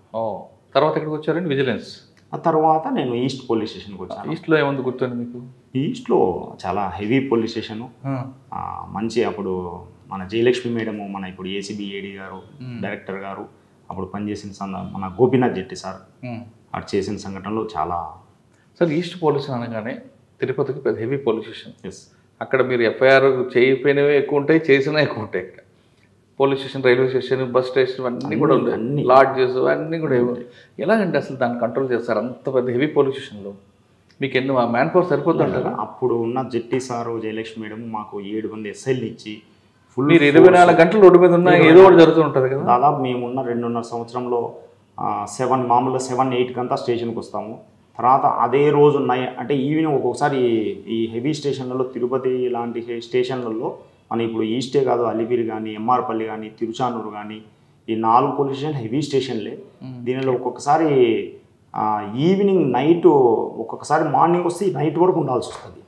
తర్వాత ఎక్కడికి వచ్చారండి? విజిలెన్స్. ఆ తర్వాత నేను ఈస్ట్ పోలీస్ స్టేషన్కి వచ్చాను. ఈస్ట్లో ఏముంది గుర్తుంది మీకు? ఈస్ట్లో చాలా హెవీ పోలీస్ స్టేషను, మంచి అప్పుడు మన జయలక్ష్మి మేడము, మన ఇప్పుడు ఏసీబీ ఏడీ గారు, డైరెక్టర్ గారు అప్పుడు పనిచేసిన మన గోపీనాథ్ జెట్టి సార్ అటు చేసిన సంఘటనలు చాలా. సార్ ఈస్ట్ పోలీస్ అనగానే తిరుపతికి పెద్ద హెవీ పోలీస్ స్టేషన్. ఎస్. అక్కడ మీరు ఎఫ్ఐఆర్ చేయకపోయినవి ఎక్కువ ఉంటాయి, చేసినా ఎక్కువ ఉంటాయి. Police station, railway station, bus station అన్నీ కూడా ఉన్నాయి, లాడ్జెస్ అన్నీ కూడా ఎలాగంటే అసలు దాన్ని కంట్రోల్ చేస్తారు అంత పెద్ద హెవీ పోలీస్ స్టేషన్లో? మీకు ఎన్ని మ్యాన్ పవర్ సరిపోతుంటారా? అప్పుడు ఉన్న జెట్టి సారు, జయలక్ష్మి మేడం మాకు 7 మంది ఎస్ఐలు ఇచ్చి ఫుల్ మీరు 24 గంటలు రోడ్డు మీద ఉన్నా ఏదో ఒకటి జరుగుతుంటుంది కదా. దాదాపు మేమున్న 2.5 సంవత్సరంలో 7-8 కంతా స్టేషన్కి వస్తాము. తర్వాత అదే రోజు అంటే ఈవినింగ్ ఒక్కొక్కసారి ఈ హెవీ స్టేషన్లలో, తిరుపతి లాంటి స్టేషన్లలో మన ఇప్పుడు ఈస్టే కాదు, అలిపిరి కానీ, ఎంఆర్పల్లి కానీ, తిరుచానూరు కానీ, ఈ 4 పోలీస్ స్టేషన్ హెవీ స్టేషన్లే. దీనిలో ఒక్కొక్కసారి ఈవినింగ్ నైట్, ఒక్కొక్కసారి మార్నింగ్ వస్తే నైట్ వరకు ఉండాల్సి వస్తుంది.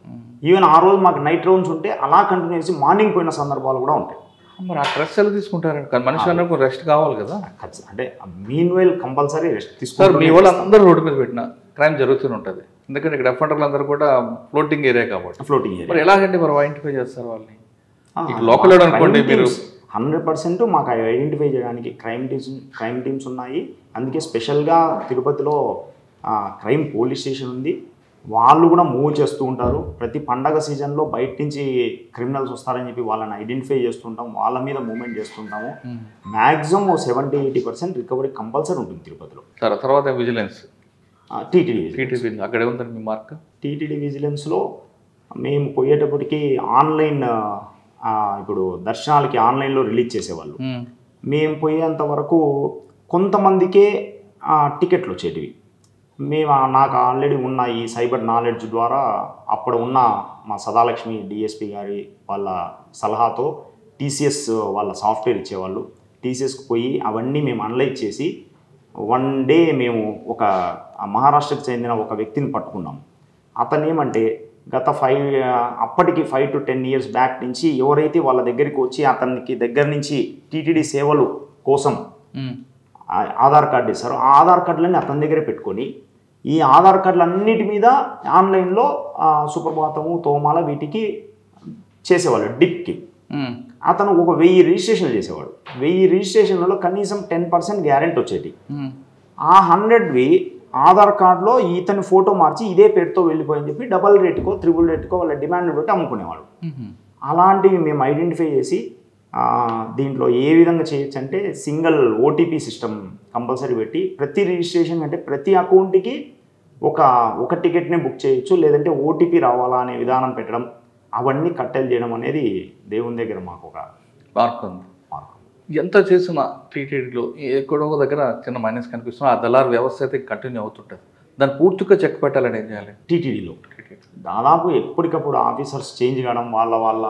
ఈవెన్ ఆ రోజు మాకు నైట్ రౌండ్స్ ఉంటే అలా కంటిన్యూ చేసి మార్నింగ్ పోయిన సందర్భాలు కూడా ఉంటాయి. మరి ఆ రెస్ట్ ఎలా తీసుకుంటారు? మనిషి అన్నప్పుడు రెస్ట్ కావాలి కదా. అంటే మీన్ వైల్ కంపల్సరీ రెస్ట్ తీసుకుంటారు. మీ వాళ్ళు అందరూ రోడ్డు మీద పెట్టిన క్రైమ్ జరుగుతూనే ఉంటుంది, ఎందుకంటే ఇక్కడ ఎఫ్ఐఆర్లు అందరూ కూడా ఫ్లోటింగ్ ఏరియా కాబట్టి. ఫ్లోటింగ్ ఏరియా మరి ఎలాగంటే మరి ఐడెంటిఫై చేస్తారు వాళ్ళని? లోకల్ అనుకోండి మీరు 100% మాకు ఐడెంటిఫై చేయడానికి క్రైమ్ టీమ్స్ ఉన్నాయి. అందుకే స్పెషల్గా తిరుపతిలో క్రైమ్ పోలీస్ స్టేషన్ ఉంది. వాళ్ళు కూడా మూవ్ చేస్తూ ఉంటారు. ప్రతి పండగ సీజన్లో బయట నుంచి క్రిమినల్స్ వస్తారని చెప్పి వాళ్ళని ఐడెంటిఫై చేస్తుంటాం, వాళ్ళ మీద మూవ్మెంట్ చేస్తుంటాము. మ్యాక్సిమం 70-80% రికవరీ కంపల్సరీ ఉంటుంది తిరుపతిలో. తర్వాత విజిలెన్స్, టీటీడీ అక్కడ ఉందండి మీ మార్క్. టీటీడీ విజిలెన్స్లో మేము పోయేటప్పటికి ఆన్లైన్, ఇప్పుడు దర్శనాలకి ఆన్లైన్లో రిలీజ్ చేసేవాళ్ళు. మేము పోయేంత వరకు కొంతమందికే టికెట్లు వచ్చేటివి. నాకు ఆల్రెడీ ఉన్న ఈ సైబర్ నాలెడ్జ్ ద్వారా అప్పుడు ఉన్న మా సదాలక్ష్మి డిఎస్పి గారి వాళ్ళ సలహాతో టీసీఎస్ వాళ్ళ సాఫ్ట్వేర్ ఇచ్చేవాళ్ళు. టీసీఎస్కి పోయి అవన్నీ మేము అనలైజ్ చేసి వన్ డే మేము ఒక మహారాష్ట్రకు చెందిన ఒక వ్యక్తిని పట్టుకున్నాం. అతను ఏమంటే గత అప్పటికి 5 to 10 years బ్యాక్ నుంచి ఎవరైతే వాళ్ళ దగ్గరికి వచ్చి అతనికి దగ్గర నుంచి టీటీడీ సేవలు కోసం ఆధార్ కార్డు ఇస్తారో ఆ ఆధార్ కార్డులన్నీ అతని దగ్గరే పెట్టుకొని ఈ ఆధార్ కార్డులన్నిటి మీద ఆన్లైన్లో సుప్రభాతము, తోమాల వీటికి చేసేవాళ్ళు. డిప్కి అతను ఒక 1000 రిజిస్ట్రేషన్లు చేసేవాడు. 1000 రిజిస్ట్రేషన్లలో కనీసం 10% గ్యారెంటీ వచ్చేది. ఆ 100వి ఆధార్ కార్డులో ఇతని ఫోటో మార్చి ఇదే పేరుతో వెళ్ళిపోయని చెప్పి డబల్ రేటుకో, ట్రిపుల్ రేటుకో వాళ్ళ డిమాండ్ పెట్టి అమ్ముకునేవాడు. అలాంటివి మేము ఐడెంటిఫై చేసి దీంట్లో ఏ విధంగా చేయొచ్చు అంటే సింగిల్ ఓటీపీ సిస్టమ్ కంపల్సరీ పెట్టి ప్రతి రిజిస్ట్రేషన్ అంటే ప్రతి అకౌంట్కి ఒక టికెట్ని బుక్ చేయొచ్చు, లేదంటే ఓటీపీ రావాలా అనే విధానం పెట్టడం, అవన్నీ కట్టెలు చేయడం అనేది దేవుని దగ్గర మాకు ఒక మార్క్ ఉంది. ఎంత చేసినా టీటీడీలో ఎక్కడో ఒక దగ్గర చిన్న మైనస్ కనిపిస్తున్నా ఆ దళార్ వ్యవస్థ అయితే కంటిన్యూ అవుతుంటుంది. దాన్ని పూర్తిగా చెక్ పెట్టాలని ఏం చేయాలి? టీటీడీలో దాదాపు ఎప్పటికప్పుడు ఆఫీసర్స్ చేంజ్ కావడం, వాళ్ళ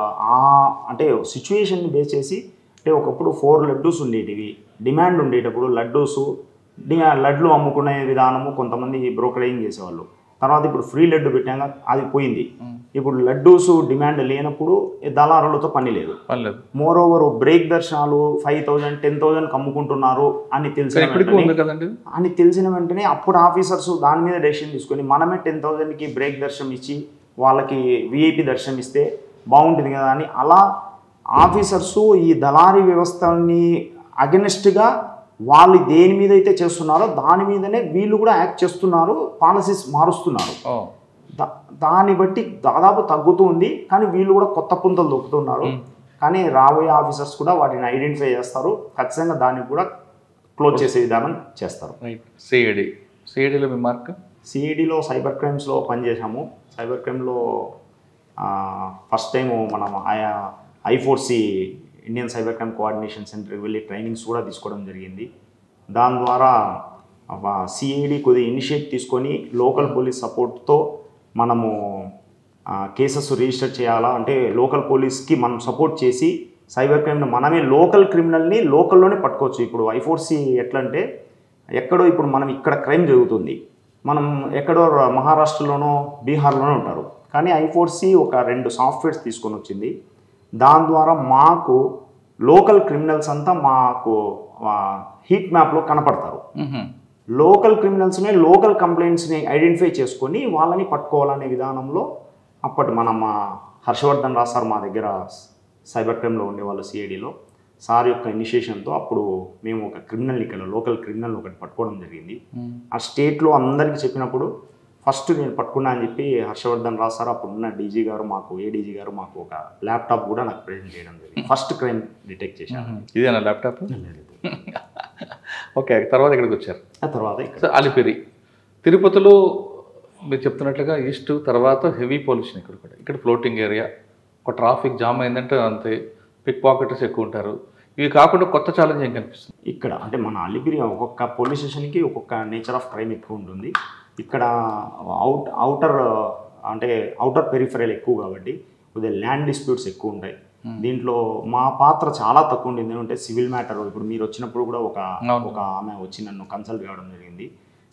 అంటే సిచ్యువేషన్ని బేస్ చేసి, అంటే ఒకప్పుడు 4 లడ్డూస్ ఉండేటివి, డిమాండ్ ఉండేటప్పుడు లడ్లు అమ్ముకునే విధానము కొంతమంది బ్రోకరేజింగ్ చేసేవాళ్ళు. తర్వాత ఇప్పుడు ఫ్రీ లడ్డు పెట్టాక అది పోయింది. ఇప్పుడు లడ్డూస్ డిమాండ్ లేనప్పుడు దళారులతో పని లేదు. మోర్ ఓవర్ బ్రేక్ దర్శనాలు 5,000, 10,000 అమ్ముకుంటున్నారు అని తెలిసిన వెంటనే అప్పుడు ఆఫీసర్స్ దాని మీద డెసిషన్ తీసుకొని మనమే 10,000కి బ్రేక్ దర్శనం ఇచ్చి వాళ్ళకి విఐపి దర్శనం ఇస్తే బాగుంటుంది కదా అని అలా ఆఫీసర్సు ఈ దళారీ వ్యవస్థని అగెనిస్ట్గా వాళ్ళు దేని మీద అయితే చేస్తున్నారో దాని మీదనే వీళ్ళు కూడా యాక్ట్ చేస్తున్నారు, పాలసీస్ మారుస్తున్నారు. దాన్ని బట్టి దాదాపు తగ్గుతూ ఉంది, కానీ వీళ్ళు కూడా కొత్త పుంతలు దొక్కుతున్నారు. కానీ రాబోయే ఆఫీసర్స్ కూడా వాటిని ఐడెంటిఫై చేస్తారు, ఖచ్చితంగా దాన్ని కూడా క్లోజ్ చేసే విధానం చేస్తారు. సిఐడిలో మీ మార్క్? సిఐడిలో సైబర్ క్రైమ్స్లో పనిచేసాము. సైబర్ క్రైమ్లో ఫస్ట్ టైము మనం I4C Indian cyber crime coordination సెంటర్కి వెళ్ళి ట్రైనింగ్స్ కూడా తీసుకోవడం జరిగింది. దాని ద్వారా సిఐడి కొద్దిగా ఇనిషియేట్ తీసుకొని లోకల్ పోలీస్ సపోర్ట్తో మనము కేసెస్ రిజిస్టర్ చేయాలా అంటే లోకల్ పోలీస్కి మనం సపోర్ట్ చేసి సైబర్ క్రైమ్ని మనమే లోకల్ క్రిమినల్ని లోకల్లోనే పట్టుకోవచ్చు. ఇప్పుడు I4C ఎట్లా అంటే ఎక్కడో ఇప్పుడు మనం ఇక్కడ క్రైమ్ జరుగుతుంది, మనం ఎక్కడో మహారాష్ట్రలోనో బీహార్లోనో ఉంటారు, కానీ I4C ఒక 2 సాఫ్ట్వేర్స్ తీసుకొని వచ్చింది. దాని ద్వారా మాకు లోకల్ క్రిమినల్స్ అంతా మాకు హీట్ మ్యాప్లో కనపడతారు. లోకల్ క్రిమినల్స్ని, లోకల్ కంప్లైంట్స్ని ఐడెంటిఫై చేసుకొని వాళ్ళని పట్టుకోవాలనే విధానంలో అప్పటి మన హర్షవర్ధన్ రావు సార్ మా దగ్గర సైబర్ క్రైమ్లో ఉండేవాళ్ళు సిఐడిలో, సార్ యొక్క ఇనిషియేషన్తో అప్పుడు మేము ఒక క్రిమినల్ ఇక్కడ లోకల్ క్రిమినల్ ఒకటి పట్టుకోవడం జరిగింది. ఆ స్టేట్లో అందరికీ చెప్పినప్పుడు ఫస్ట్ నేను పట్టుకున్నా అని చెప్పి హర్షవర్ధన్ రావు సార్ అప్పుడు ఉన్న డీజీ గారు మాకు ఏడీజీ గారు మాకు ఒక ల్యాప్టాప్ కూడా నాకు ప్రెజెంట్ చేయడం జరిగింది. ఫస్ట్ క్రైమ్ డిటెక్ట్ చేశాను. ఇదేనా ల్యాప్టాప్? ఓకే, తర్వాత ఇక్కడికి వచ్చారు. ఆ తర్వాత ఇక్కడ అలిపిరి, తిరుపతిలో మీరు చెప్తున్నట్లుగా ఈస్ట్, తర్వాత హెవీ పొల్యూషన్ ఇక్కడ కూడా. ఇక్కడ ఫ్లోటింగ్ ఏరియా, ఒక ట్రాఫిక్ జామ్ అయిందంటే అంతే, పిక్ పాకెటర్స్ ఎక్కువ ఉంటారు. ఇవి కాకుండా కొత్త ఛాలెంజ్ ఏం కనిపిస్తుంది ఇక్కడ? అంటే మన అలిపిరి ఒక్కొక్క పోలీస్ స్టేషన్కి ఒక్కొక్క నేచర్ ఆఫ్ క్రైమ్ ఎక్కువ ఉంటుంది. ఇక్కడ అవుటర్ పెరిఫరల్ ఎక్కువ కాబట్టి కొద్దిగా ల్యాండ్ డిస్ప్యూట్స్ ఎక్కువ ఉంటాయి. దీంట్లో మా పాత్ర చాలా తక్కువ ఉంటుంది. ఎందుకంటే సివిల్ మ్యాటర్, ఇప్పుడు మీరు వచ్చినప్పుడు కూడా ఒక ఆమె వచ్చి నన్ను కన్సల్ట్ కావడం జరిగింది.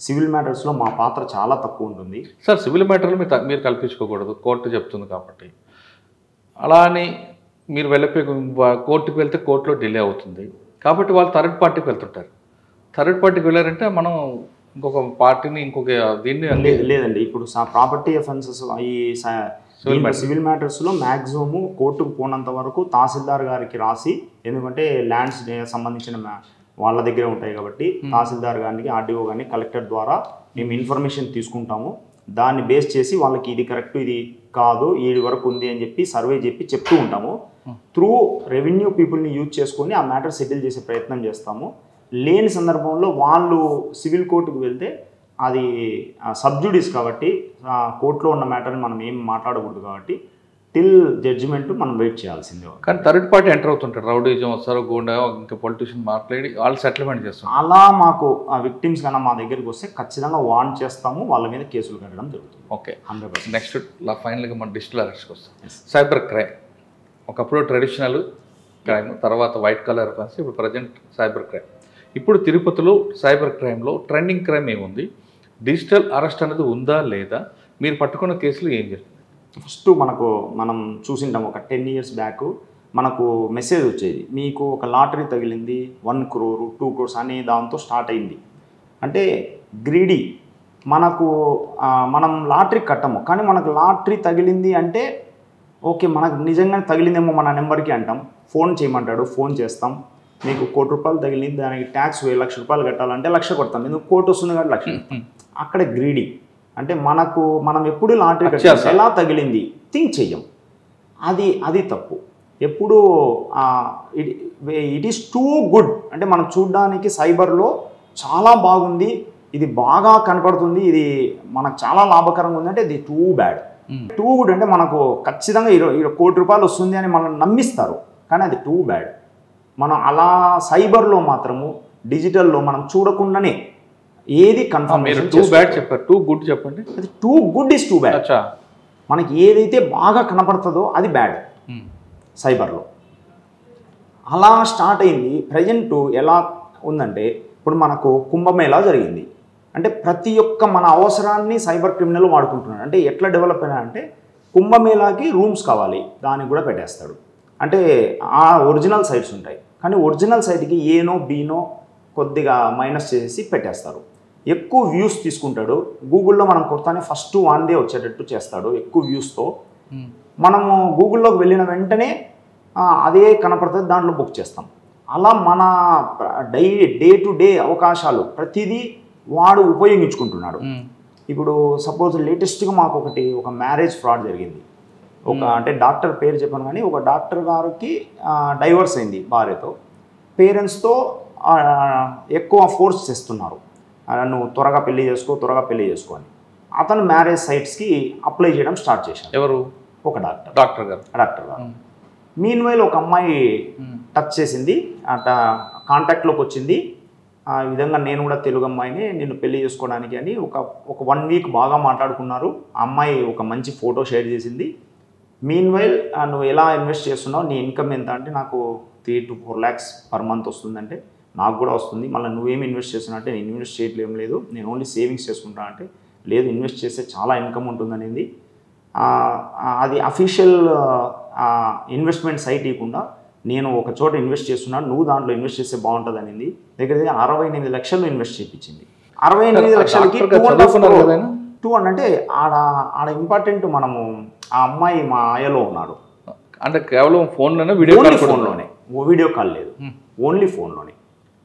సివిల్ మ్యాటర్స్లో మా పాత్ర చాలా తక్కువ ఉంటుంది సార్. సివిల్ మ్యాటర్లు మీరు కల్పించుకోకూడదు, కోర్టు చెప్తుంది కాబట్టి. అలా అని మీరు కోర్టుకు వెళ్తే కోర్టులో డిలే అవుతుంది కాబట్టి వాళ్ళు థర్డ్ పార్టీకి వెళ్తుంటారు. థర్డ్ పార్టీకి వెళ్ళారంటే మనం ఇంకొక పార్టీని దీన్ని లేదండి. ఇప్పుడు ప్రాపర్టీ అఫెన్సెస్ ఈ సివిల్ మ్యాటర్స్లో మ్యాక్సిమము కోర్టుకు పోనంత వరకు తహసీల్దార్ గారికి రాసి, ఎందుకంటే ల్యాండ్స్ సంబంధించిన వాళ్ళ దగ్గరే ఉంటాయి కాబట్టి తహసీల్దార్ గారికి, ఆర్డీఓ కానీ, కలెక్టర్ ద్వారా మేము ఇన్ఫర్మేషన్ తీసుకుంటాము. దాన్ని బేస్ చేసి వాళ్ళకి ఇది కరెక్ట్, ఇది కాదు, ఈ వరకు ఉంది అని చెప్పి సర్వే చెప్తూ ఉంటాము. త్రూ రెవెన్యూ పీపుల్ని యూజ్ చేసుకొని ఆ మ్యాటర్ సెటిల్ చేసే ప్రయత్నం చేస్తాము. లేని సందర్భంలో వాళ్ళు సివిల్ కోర్టుకు వెళ్తే అది సబ్జుడిస్ కాబట్టి కోర్టులో ఉన్న మ్యాటర్ని మనం ఏం మాట్లాడకూడదు కాబట్టి టిల్ జడ్జిమెంట్ మనం వెయిట్ చేయాల్సిందే. కానీ థర్డ్ పార్టీ ఎంటర్ అవుతుంటారు, రౌడీజం వస్తారు, గూండా ఇంకా పొలిటీషియన్ మాట్లాడి వాళ్ళు సెటిల్మెంట్ చేస్తారు. అలా మాకు ఆ విక్టిమ్స్ కన్నా మా దగ్గరికి వస్తే ఖచ్చితంగా వార్న్ చేస్తాము, వాళ్ళ మీద కేసులు కట్టడం జరుగుతుంది. ఓకే, 100%. నెక్స్ట్ ఫైనల్గా మన డిజిటల్ అరెస్ట్కి వస్తాం. సైబర్ క్రైమ్ ఒకప్పుడు ట్రెడిషనల్ క్రైమ్, తర్వాత వైట్ కలర్ ఫెన్స్, ఇప్పుడు ప్రజెంట్ సైబర్ క్రైమ్. ఇప్పుడు తిరుపతిలో సైబర్ క్రైమ్లో ట్రెండింగ్ క్రైమ్ ఏముంది? డిజిటల్ అరెస్ట్ అనేది ఉందా లేదా? మీరు పట్టుకున్న కేసులు ఏం జరిగింది? ఫస్ట్ మనం చూసింటాం ఒక 10 years బ్యాక్ మనకు మెసేజ్ వచ్చేది, మీకు ఒక లాటరీ తగిలింది 1 crore 2 crores అనే దాంతో స్టార్ట్ అయింది. అంటే గ్రీడీ, మనం లాటరీ కట్టము కానీ మనకు లాటరీ తగిలింది అంటే ఓకే మనకు నిజంగానే తగిలిందేమో మన నెంబర్కి అంటాం, ఫోన్ చేయమంటాడు, ఫోన్ చేస్తాం, మీకు 1 కోటి రూపాయలు తగిలింది, దానికి ట్యాక్స్ 1 లక్ష రూపాయలు కట్టాలంటే 1 లక్ష కొడతాం, ఎందుకు కోటి వస్తుంది కాబట్టి 1 లక్ష. అక్కడ గ్రీడీ అంటే మనం ఎప్పుడు లాటరీ కట్టాలి, ఎలా తగిలింది థింక్ చెయ్యం, అది తప్పు. ఎప్పుడు ఇట్ ఈస్ టూ గుడ్, అంటే మనం చూడడానికి సైబర్లో చాలా బాగుంది, ఇది బాగా కనపడుతుంది, ఇది మనకు చాలా లాభకరంగా ఉంది అంటే ఇది టూ బ్యాడ్. టూ గుడ్ అంటే మనకు ఖచ్చితంగా 1 కోటి రూపాయలు వస్తుంది అని మనం నమ్మిస్తారు, కానీ అది టూ బ్యాడ్. మనం అలా సైబర్లో మాత్రము డిజిటల్లో మనం చూడకుండానే ఏది కన్ఫర్మేషన్. టూ బ్యాడ్ చెప్పారు, టూ గుడ్ చెప్పండి. అది too good is too bad. మనకి ఏదైతే బాగా కనపడుతుందో అది బ్యాడ్ సైబర్లో. అలా స్టార్ట్ అయింది. ప్రజెంట్ ఎలా ఉందంటే ఇప్పుడు మనకు కుంభమేళా జరిగింది అంటే ప్రతి ఒక్క మన అవసరాన్ని సైబర్ క్రిమినల్ వాడుకుంటున్నాడు. అంటే ఎట్లా డెవలప్ అయినా అంటే కుంభమేళాకి రూమ్స్ కావాలి, దానికి కూడా పెట్టేస్తాడు. అంటే ఆ ఒరిజినల్ సైట్స్ ఉంటాయి కానీ ఒరిజినల్ సైట్కి ఏనో బీనో కొద్దిగా మైనస్ చేసి పెట్టేస్తారు. ఎక్కువ వ్యూస్ తీసుకుంటాడు. గూగుల్లో మనం కొడతానే ఫస్ట్ వాందే వచ్చేటట్టు చేస్తాడు ఎక్కువ వ్యూస్తో. మనము గూగుల్లోకి వెళ్ళిన వెంటనే అదే కనపడుతుంది, దాంట్లో బుక్ చేస్తాం. అలా మన డే టు డే అవకాశాలు ప్రతిదీ వాడు ఉపయోగించుకుంటున్నాడు. ఇప్పుడు సపోజ్ లేటెస్ట్గా మాకు ఒక మ్యారేజ్ ఫ్రాడ్ జరిగింది. అంటే డాక్టర్ పేరు చెప్పాను కానీ ఒక డాక్టర్ గారికి డైవర్స్ అయింది భార్యతో. పేరెంట్స్తో ఎక్కువ ఫోర్స్ చేస్తున్నారు, నువ్వు త్వరగా పెళ్లి చేసుకో అని. అతను మ్యారేజ్ సైట్స్కి అప్లై చేయడం స్టార్ట్ చేశాడు. ఎవరు? ఒక డాక్టర్ గారు. మీన్ వైల్ ఒక అమ్మాయి టచ్ చేసింది, కాంటాక్ట్లోకి వచ్చింది. ఆ విధంగా నేను కూడా తెలుగు అమ్మాయిని నిన్ను పెళ్లి చేసుకోవడానికి అని ఒక 1 week బాగా మాట్లాడుకున్నారు. ఆ అమ్మాయి ఒక మంచి ఫోటో షేర్ చేసింది. మీన్ వైల్ నువ్వు ఎలా ఇన్వెస్ట్ చేస్తున్నావు, నీ ఇన్కమ్ ఎంత అంటే నాకు 3 to 4 lakhs పర్ మంత్ వస్తుందంటే నాకు కూడా వస్తుంది, మళ్ళీ నువ్వేమి ఇన్వెస్ట్ చేస్తున్నా అంటే నేను ఇన్వెస్ట్ చేయట్లేం లేదు, నేను ఓన్లీ సేవింగ్స్ చేసుకుంటా అంటే లేదు ఇన్వెస్ట్ చేస్తే చాలా ఇన్కమ్ ఉంటుందనేది అది అఫీషియల్ ఇన్వెస్ట్మెంట్ సైట్ ఇవ్వకుండా నేను ఒక చోట ఇన్వెస్ట్ చేస్తున్నాను, నువ్వు దాంట్లో ఇన్వెస్ట్ చేస్తే బాగుంటుంది అనేది దగ్గర 68 లక్షలు ఇన్వెస్ట్ చేయించింది. 68 లక్షలకి 2 అంటే ఆడ ఇంపార్టెంట్ మనము ఆ అమ్మాయి మా ఆయలో ఉన్నాడు అంటే కేవలం ఫోన్లోనే ఫోన్లోనే వీడియో కాల్ లేదు, ఓన్లీ ఫోన్లోనే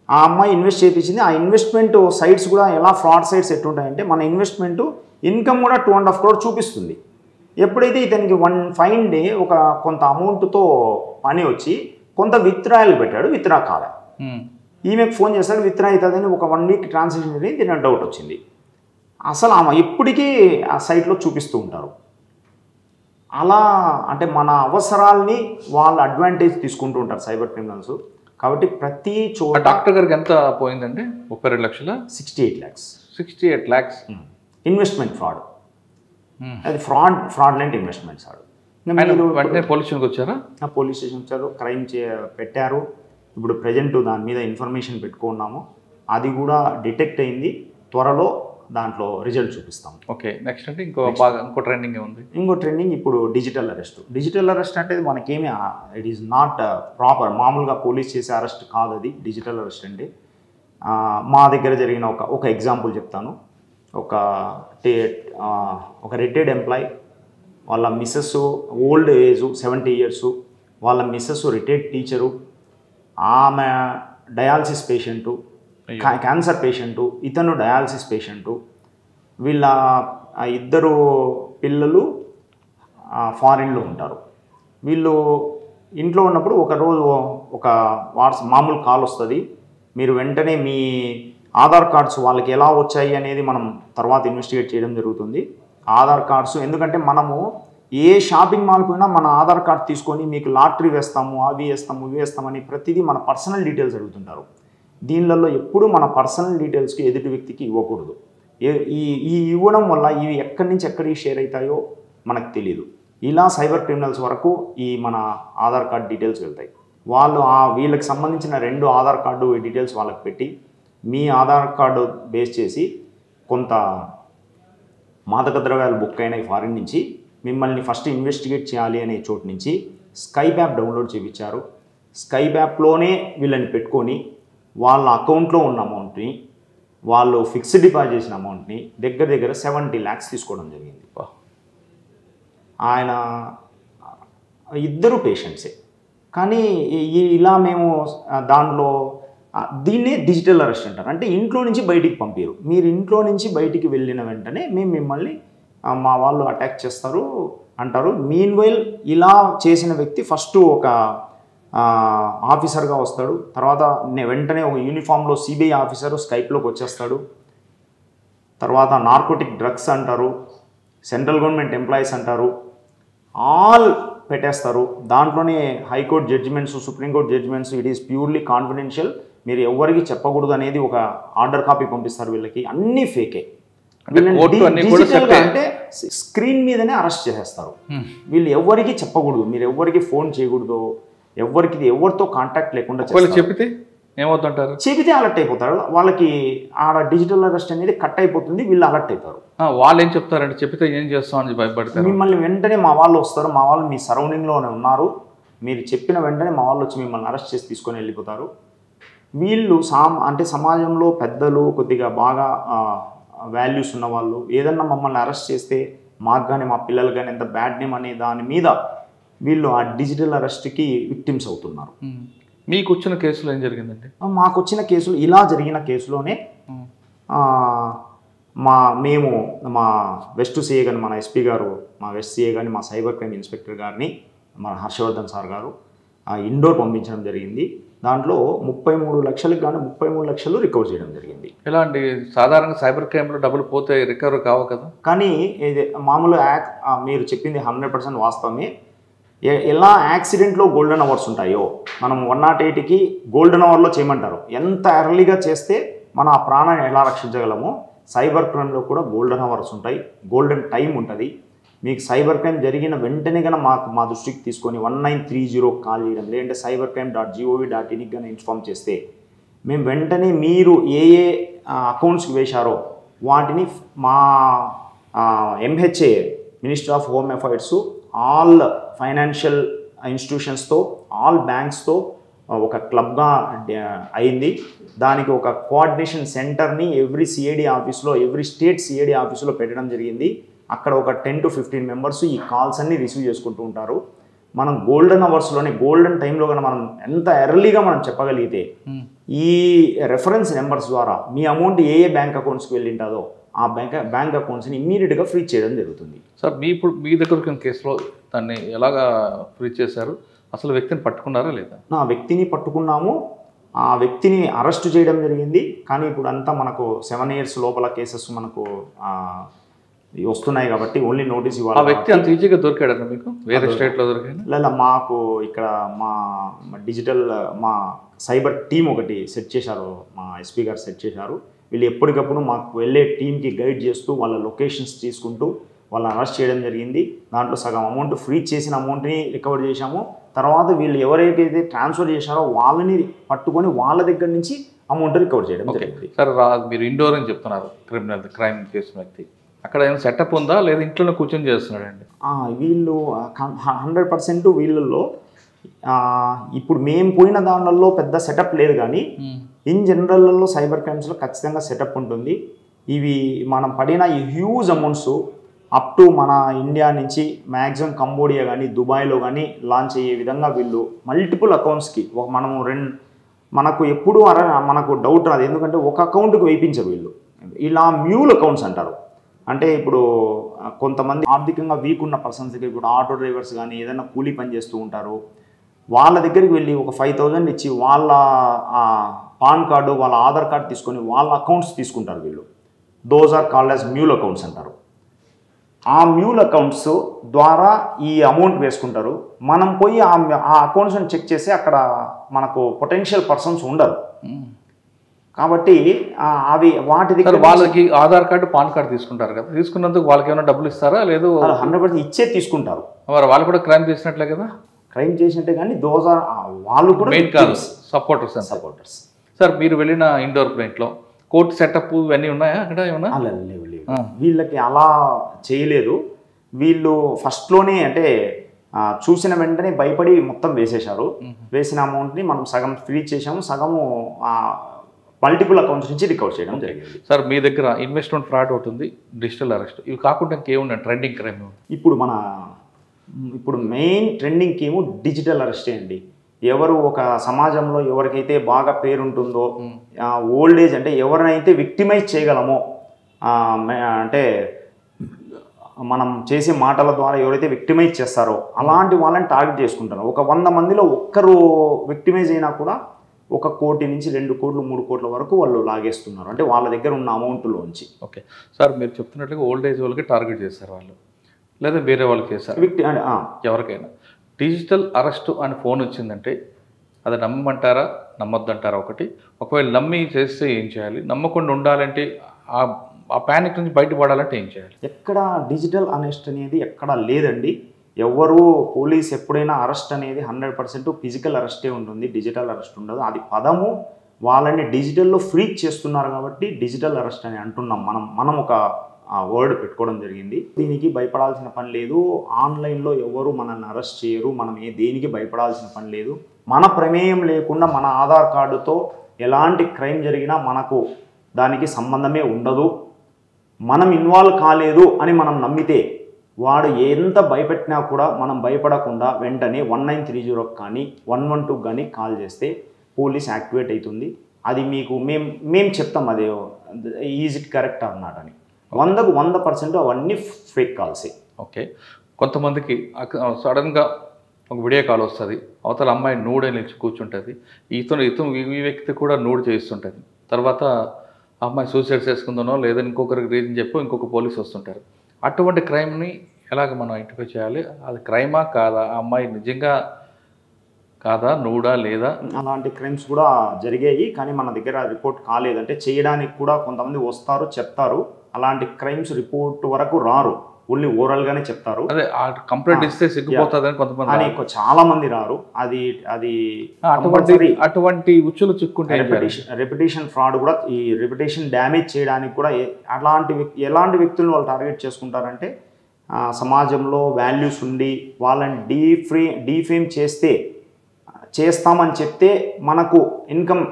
ఆ అమ్మాయి ఇన్వెస్ట్ చేయించింది. ఆ ఇన్వెస్ట్మెంట్ సైట్స్ కూడా ఎలా ఫ్రాడ్ సైట్స్ ఎట్లుంటాయంటే మన ఇన్వెస్ట్మెంట్ ఇన్కమ్ కూడా 2.5 crore చూపిస్తుంది. ఎప్పుడైతే ఇతనికి ఫైన్ డే ఒక కొంత అమౌంట్తో పని వచ్చి కొంత విత్డ్రాయల్ పెట్టాడు, విత్డ్రా కాలే, ఈమెకు ఫోన్ చేస్తాడు విత్డ్రా అవుతుందని ఒక 1 week ట్రాన్సాక్షన్ జరిగి దీని డౌట్ వచ్చింది. అసలు ఆమె ఎప్పటికీ ఆ సైట్లో చూపిస్తూ ఉంటారు. అలా అంటే మన అవసరాల్ని వాళ్ళ అడ్వాంటేజ్ తీసుకుంటూ ఉంటారు సైబర్ క్రిమినల్స్. కాబట్టి ప్రతి చోట డాక్టర్ గారికి ఎంత పోయిందండి? 32 లక్షల 68 lakhs 68 lakhs ఇన్వెస్ట్మెంట్ ఫ్రాడ్. అది ఫ్రాడ్లెంట్ ఇన్వెస్ట్మెంట్స్ ఆడు. వెంటనే పోలీస్ స్టేషన్కి వచ్చారా? పోలీస్ స్టేషన్ వచ్చారు, క్రైమ్ పెట్టారు. ఇప్పుడు ప్రజెంట్ దాని మీద ఇన్ఫర్మేషన్ పెట్టుకున్నాము, అది కూడా డిటెక్ట్ అయింది, త్వరలో దాంట్లో రిజల్ట్ చూపిస్తాం. ఓకే, నెక్స్ట్ అంటే ఇంకో ట్రెండింగ్ ఉంది. ఇంకో ట్రెండింగ్ ఇప్పుడు డిజిటల్ అరెస్ట్. డిజిటల్ అరెస్ట్ అంటే మనకేమి ఇట్ ఈస్ నాట్ ప్రాపర్, మామూలుగా పోలీస్ చేసే అరెస్ట్ కాదు అది. డిజిటల్ అరెస్ట్ అంటే మా దగ్గర జరిగిన ఒక ఎగ్జాంపుల్ చెప్తాను. ఒక రిటైర్డ్ ఎంప్లాయ్, వాళ్ళ మిస్సెస్ ఓల్డ్ ఏజ్ 70 years, వాళ్ళ మిస్సెస్ రిటైర్డ్ టీచరు, ఆమె డయాలసిస్ పేషెంటు, క్యాన్సర్ పేషెంటు, ఇతను డయాలసిస్ పేషెంటు. వీళ్ళ 2 పిల్లలు ఫారిన్లో ఉంటారు. వీళ్ళు ఇంట్లో ఉన్నప్పుడు ఒకరోజు ఒక మామూలు కాల్ వస్తుంది, మీరు వెంటనే మీ ఆధార్ కార్డ్స్ వాళ్ళకి ఎలా వచ్చాయి అనేది మనం తర్వాత ఇన్వెస్టిగేట్ చేయడం జరుగుతుంది. ఆధార్ కార్డ్స్ ఎందుకంటే మనము ఏ షాపింగ్ మాల్ పోయినా మన ఆధార్ కార్డ్ తీసుకొని మీకు లాటరీ వేస్తాము, అవి వేస్తాము, ఇవి వేస్తామని ప్రతిదీ మన పర్సనల్ డీటెయిల్స్ అడుగుతుంటారు. దీనిలలో ఎప్పుడు మన పర్సనల్ డీటెయిల్స్కి ఎదుటి వ్యక్తికి ఇవ్వకూడదు. ఈ ఇవ్వడం వల్ల ఇవి ఎక్కడి నుంచి ఎక్కడికి షేర్ అవుతాయో మనకు తెలియదు. ఇలా సైబర్ క్రిమినల్స్ వరకు ఈ మన ఆధార్ కార్డ్ డీటెయిల్స్ వెళ్తాయి. వాళ్ళు వీళ్ళకి సంబంధించిన 2 ఆధార్ కార్డు డీటెయిల్స్ వాళ్ళకి పెట్టి మీ ఆధార్ కార్డు బేస్ చేసి కొంత మాదక ద్రవ్యాలు బుక్ అయినాయి ఫారిన్ నుంచి, మిమ్మల్ని ఫస్ట్ ఇన్వెస్టిగేట్ చేయాలి అనే చోటు నుంచి స్కైప్ యాప్ డౌన్లోడ్ చేయించారు. స్కైప్ యాప్లోనే వీళ్ళని పెట్టుకొని వాళ్ళ అకౌంట్లో ఉన్న అమౌంట్ని, వాళ్ళు ఫిక్స్డ్ డిపాజిట్ చేసిన అమౌంట్ని దగ్గర 70 lakhs తీసుకోవడం జరిగింది. ఆయన 2 పేషెంట్సే. కానీ ఇలా మేము దాంట్లో దీన్నే డిజిటల్ అరెస్ట్ అంటారు. అంటే ఇంట్లో నుంచి బయటికి పంపారు. మీరు ఇంట్లో నుంచి బయటికి వెళ్ళిన వెంటనే మేము మిమ్మల్ని మా వాళ్ళు అటాక్ చేస్తారు అంటారు. మీన్వైల్ ఇలా చేసిన వ్యక్తి ఫస్ట్ ఒక ఆఫీసర్గా వస్తాడు, తర్వాత వెంటనే ఒక యూనిఫామ్లో సిబిఐ ఆఫీసరు స్కైప్లోకి వచ్చేస్తాడు. తర్వాత నార్కోటిక్ డ్రగ్స్ అంటారు, సెంట్రల్ గవర్నమెంట్ ఎంప్లాయీస్ అంటారు, ఆల్ పెట్టేస్తారు. దాంట్లోనే high court judgments, supreme court judgments, it is purely confidential, మీరు ఎవరికి చెప్పకూడదు అనేది ఒక ఆర్డర్ కాపీ పంపిస్తారు వీళ్ళకి. అన్నీ ఫేకే. డిజిటల్గా అంటే స్క్రీన్ మీదనే అరెస్ట్ చేసేస్తారు. వీళ్ళు ఎవరికి చెప్పకూడదు, మీరు ఎవరికి ఫోన్ చేయకూడదు, ఎవరితో కాంటాక్ట్ లేకుండా చెప్తే ఏమవుతుంటారు, చెబితే అలర్ట్ అయిపోతారు. వాళ్ళకి ఆడ డిజిటల్ అరెస్ట్ అనేది కట్ అయిపోతుంది, వీళ్ళు అలర్ట్ అవుతారు. వాళ్ళు ఏం చెప్తారంటే చెప్తే ఏం చేస్తామని భయపడతారు. మిమ్మల్ని వెంటనే మా వాళ్ళు వస్తారు, మా వాళ్ళు మీ సరౌండింగ్లోనే ఉన్నారు, మీరు చెప్పిన వెంటనే మా వాళ్ళు వచ్చి మిమ్మల్ని అరెస్ట్ చేసి తీసుకొని వెళ్ళిపోతారు. వీళ్ళు అంటే సమాజంలో పెద్దలు, కొద్దిగా బాగా వాల్యూస్ ఉన్నవాళ్ళు ఏదన్నా మమ్మల్ని అరెస్ట్ చేస్తే మాకు కానీ మా పిల్లలు కానీ ఎంత బ్యాడ్ నేమ్ అనే దాని మీద వీళ్ళు ఆ డిజిటల్ అరెస్ట్కి విక్టిమ్స్ అవుతున్నారు. మీకు వచ్చిన కేసులో ఏం జరిగిందండి? మాకు వచ్చిన కేసులు ఇలా జరిగిన కేసులోనే మేము మా వెస్ట్ సిఏ కానీ మన ఎస్పీ గారు, మా వెస్ట్ సిఏ కానీ మా సైబర్ క్రైమ్ ఇన్స్పెక్టర్ గారిని మన హర్షవర్ధన్ సార్ గారు ఇండోర్ పంపించడం జరిగింది. దాంట్లో 33 లక్షలకు కానీ 33 లక్షలు రికవర్ చేయడం జరిగింది. ఎలా అండి? సాధారణంగా సైబర్ క్రైమ్లో డబ్బులు పోతే రికవర్ కావు కదా. కానీ ఇది మామూలు మీరు చెప్పింది 100% వాస్తవమే. ఎలా యాక్సిడెంట్లో గోల్డెన్ అవర్స్ ఉంటాయో మనం 108కి గోల్డెన్ అవర్లో చేయమంటారు. ఎంత ఎర్లీగా చేస్తే మనం ఆ ప్రాణాన్ని ఎలా రక్షించగలమో సైబర్ క్రైమ్లో కూడా గోల్డెన్ అవర్స్ ఉంటాయి, గోల్డెన్ టైం ఉంటుంది. మీకు సైబర్ క్రైమ్ జరిగిన వెంటనే కన్నా మా దృష్టికి తీసుకొని 1930 కాల్ చేయడం, లేదంటే cybercrime.gov.in కానీ ఇన్ఫామ్ చేస్తే మేము వెంటనే మీరు ఏ ఏ అకౌంట్స్కి వేశారో వాటిని మా MHA ministry of home affairs all financial ఇన్స్టిట్యూషన్స్తో ఆల్ బ్యాంక్స్తో ఒక క్లబ్గా అయింది. దానికి ఒక కోఆర్డినేషన్ సెంటర్ని ఎవ్రీ సిఐడి ఆఫీస్లో ఎవ్రీ స్టేట్ సిఐడి ఆఫీస్లో పెట్టడం జరిగింది. అక్కడ ఒక 10 to 15 మెంబర్స్ ఈ కాల్స్ అన్ని రిసీవ్ చేసుకుంటూ ఉంటారు. మనం గోల్డెన్ అవర్స్లోనే గోల్డెన్ టైంలో కన్నా మనం ఎంత ఎర్లీగా మనం చెప్పగలిగితే ఈ రెఫరెన్స్ నెంబర్స్ ద్వారా మీ అమౌంట్ ఏ ఏ బ్యాంక్ అకౌంట్స్కి వెళ్ళింటుందో ఆ బ్యాంక్ అకౌంట్స్ని ఇమ్మీడియట్గా ఫ్రీజ్ చేయడం జరుగుతుంది. సార్ ఇప్పుడు మీ దగ్గర కేసులో దాన్ని ఎలాగా ఫ్రీజ్ చేశారు? అసలు వ్యక్తిని పట్టుకున్నారా లేదా? ఆ వ్యక్తిని పట్టుకున్నాము, ఆ వ్యక్తిని అరెస్ట్ చేయడం జరిగింది. కానీ ఇప్పుడు అంతా మనకు 7 years లోపల కేసెస్ మనకు వస్తున్నాయి కాబట్టి ఓన్లీ నోటీస్ ఇవ్వాలి. ఆ వ్యక్తి అంత ఈజీగా దొరికాడన్న మీకు? వేరే స్టేట్లో దొరికాడు? లేదా మాకు ఇక్కడ మా డిజిటల్ మా సైబర్ టీం ఒకటి సెట్ చేశారు, మా ఎస్పీ గారు సెట్ చేశారు. వీళ్ళు ఎప్పటికప్పుడు మాకు వెళ్ళే టీంకి గైడ్ చేస్తూ వాళ్ళ లొకేషన్స్ తీసుకుంటూ వాళ్ళని అరెస్ట్ చేయడం జరిగింది. దాంట్లో సగం అమౌంట్ ఫ్రీజ్ చేసిన అమౌంట్ని రికవర్ చేశాము. తర్వాత వీళ్ళు ఎవరైతే ట్రాన్స్ఫర్ చేశారో వాళ్ళని పట్టుకొని వాళ్ళ దగ్గర నుంచి అమౌంట్ రికవర్ చేయడం జరిగింది. సార్ మీరు ఇండోర్ అని చెప్తున్నారు, క్రైమ్ చేసిన వ్యక్తి అక్కడ ఏమైనా సెటప్ ఉందా లేదా ఇంట్లోనే కూర్చొని చేస్తున్నాడండి? వీళ్ళు 100% వీళ్ళల్లో ఇప్పుడు మేము పోయిన దానిలో పెద్ద సెటప్ లేదు, కానీ ఇన్ జనరల్లో సైబర్ క్రైమ్స్లో ఖచ్చితంగా సెటప్ ఉంటుంది. ఇవి మనం పడిన ఈ హ్యూజ్ అమౌంట్స్ అప్ టు మన ఇండియా నుంచి మ్యాక్సిమం కంబోడియా కానీ దుబాయ్లో కానీ లాంచ్ అయ్యే విధంగా వీళ్ళు మల్టిపుల్ అకౌంట్స్కి మనము మనకు ఎప్పుడు మనకు డౌట్ రాదు. ఎందుకంటే ఒక అకౌంట్కి వేయించరు వీళ్ళు, ఇలా మ్యూల్ అకౌంట్స్ అంటారు. అంటే ఇప్పుడు కొంతమంది ఆర్థికంగా వీక్ ఉన్న పర్సన్స్ దగ్గర ఇప్పుడు ఆటో డ్రైవర్స్ కానీ ఏదైనా కూలీ పని చేస్తూ ఉంటారు, వాళ్ళ దగ్గరికి వెళ్ళి ఒక 5,000 ఇచ్చి వాళ్ళ పాన్ కార్డు వాళ్ళ ఆధార్ కార్డు తీసుకొని వాళ్ళ అకౌంట్స్ తీసుకుంటారు వీళ్ళు. Those are called as mule accounts అంటారు. ఆ మ్యూల్ అకౌంట్స్ ద్వారా ఈ అమౌంట్ వేసుకుంటారు. మనం పోయి ఆ అకౌంట్స్ని చెక్ చేసి అక్కడ మనకు పొటెన్షియల్ పర్సన్స్ ఉండరు కాబట్టి అవి వాటి దగ్గర వాళ్ళకి ఆధార్ కార్డు పాన్ కార్డు తీసుకుంటారు కదా, తీసుకున్నందుకు వాళ్ళకి ఏమైనా డబ్బులు ఇస్తారా? లేదు, 100% ఇచ్చే తీసుకుంటారు. మరి వాళ్ళు కూడా క్రైమ్ చేసినట్లే కదా? క్రైమ్ చేసినట్టే, కానీ దోస్ ఆర్ వాళ్ళు కూడా మెయిన్ కాదు, సపోర్టర్స్. సార్ మీరు వెళ్ళిన ఇండోర్ ప్లేంట్లో కోర్టు సెటప్ ఇవన్నీ ఉన్నాయా అక్కడ ఏమన్నా? లేవు. వీళ్ళకి అలా చేయలేదు. వీళ్ళు ఫస్ట్లోనే అంటే చూసిన వెంటనే భయపడి మొత్తం వేసేశారు. వేసిన అమౌంట్ని మనం సగం ఫ్రీ చేసాము, సగము మల్టిపుల్ అకౌంట్స్ నుంచి రికవర్ చేయడం జరిగింది. సార్ మీ దగ్గర ఇన్వెస్ట్మెంట్ ఫ్రాడ్ ఒకటి ఉంది, డిజిటల్ అరెస్ట్, ఇవి కాకుండా ఇంకేమున్నాయి ట్రెండింగ్ క్రైమ్? ఇప్పుడు మెయిన్ ట్రెండింగ్ కేము డిజిటల్ అరెస్టే అండి. ఎవరు ఒక సమాజంలో ఎవరికైతే బాగా పేరుంటుందో, ఓల్డ్ ఏజ్ అంటే ఎవరినైతే విక్టిమైజ్ చేయగలమో, అంటే మనం చేసే మాటల ద్వారా ఎవరైతే విక్టిమైజ్ చేస్తారో అలాంటి వాళ్ళని టార్గెట్ చేసుకుంటారు. ఒక 100 మందిలో ఒక్కరు విక్టిమైజ్ అయినా కూడా 1 కోటి నుంచి 2 కోట్లు 3 కోట్ల వరకు వాళ్ళు లాగేస్తున్నారు, అంటే వాళ్ళ దగ్గర ఉన్న అమౌంట్లోంచి. ఓకే సార్, మీరు చెప్తున్నట్లుగా ఓల్డ్ ఏజ్ వాళ్ళకి టార్గెట్ చేస్తారు వాళ్ళు, లేదా వేరే వాళ్ళకి చేస్తారు ఎవరికైనా. డిజిటల్ అరెస్ట్ అని ఫోన్ వచ్చిందంటే అది నమ్మమంటారా నమ్మొద్దంటారా? ఒకవేళ నమ్మి చేస్తే ఏం చేయాలి? నమ్మకుండా ఉండాలంటే ఆ ప్యానిక్ నుంచి బయటపడాలంటే ఏం చేయాలి? ఎక్కడ డిజిటల్ అరెస్ట్ అనేది ఎక్కడా లేదండి. ఎవరు పోలీస్ ఎప్పుడైనా అరెస్ట్ అనేది 100% ఫిజికల్ అరెస్టే ఉంటుంది, డిజిటల్ అరెస్ట్ ఉండదు. అది పదము వాళ్ళని డిజిటల్లో ఫ్రీజ్ చేస్తున్నారు కాబట్టి డిజిటల్ అరెస్ట్ అని అంటున్నాం. మనం ఒక వర్డ్ పెట్టుకోవడం జరిగింది. దీనికి భయపడాల్సిన పని లేదు. ఆన్లైన్లో ఎవరు మనల్ని అరెస్ట్ చేయరు, మనం దేనికి భయపడాల్సిన పని లేదు. మన ప్రమేయం లేకుండా మన ఆధార్ కార్డుతో ఎలాంటి క్రైమ్ జరిగినా మనకు దానికి సంబంధమే ఉండదు. మనం ఇన్వాల్వ్ కాలేదు అని మనం నమ్మితే వాడు ఎంత భయపెట్టినా కూడా మనం భయపడకుండా వెంటనే 1930 కానీ 112 కానీ కాల్ చేస్తే పోలీస్ యాక్టివేట్ అవుతుంది. అది మీకు మేము చెప్తాం అదే is it correct or not అని. 100కు 100% అవన్నీ ఫేక్ కాల్సే. ఓకే, కొంతమందికి సడన్గా ఒక వీడియో కాల్ వస్తుంది, అవతల అమ్మాయి నూడే నిలిచి కూర్చుంటుంది, ఈ వ్యక్తి కూడా నూడు చేస్తుంటుంది. తర్వాత అమ్మాయి సూసైడ్ చేసుకుందానో లేదా ఇంకొకరికి రీజన్ చెప్పి ఇంకొక పోలీసు వస్తుంటారు. అటువంటి క్రైమ్ని ఎలాగ మనం ఐడెంటిఫై చేయాలి? అది క్రైమా కాదా? ఆ అమ్మాయి నిజంగా కాదా, నూడా లేదా? అలాంటి క్రైమ్స్ కూడా జరిగాయి, కానీ మన దగ్గర రిపోర్ట్ కాలేదు. అంటే చేయడానికి కూడా కొంతమంది వస్తారు చెప్తారు, అలాంటి క్రైమ్స్ రిపోర్ట్ వరకు రారు. ఓన్లీ ఓవరాల్గానే చెప్తారు. అదే కంప్లైంట్ ఇస్తే సిగ్గిపోతుందని కొంతమంది అని చాలా మంది రారు. అది అది అటువంటి ఉచ్చులు చిక్కుంటే రెప్యుటేషన్ ఫ్రాడ్ కూడా, ఈ రెప్యుటేషన్ డ్యామేజ్ చేయడానికి కూడా ఎలాంటి వ్యక్తులను వాళ్ళు టార్గెట్ చేసుకుంటారంటే సమాజంలో వాల్యూస్ ఉండి వాళ్ళని డీఫేమ్ చేస్తామని చెప్తే మనకు ఇన్కమ్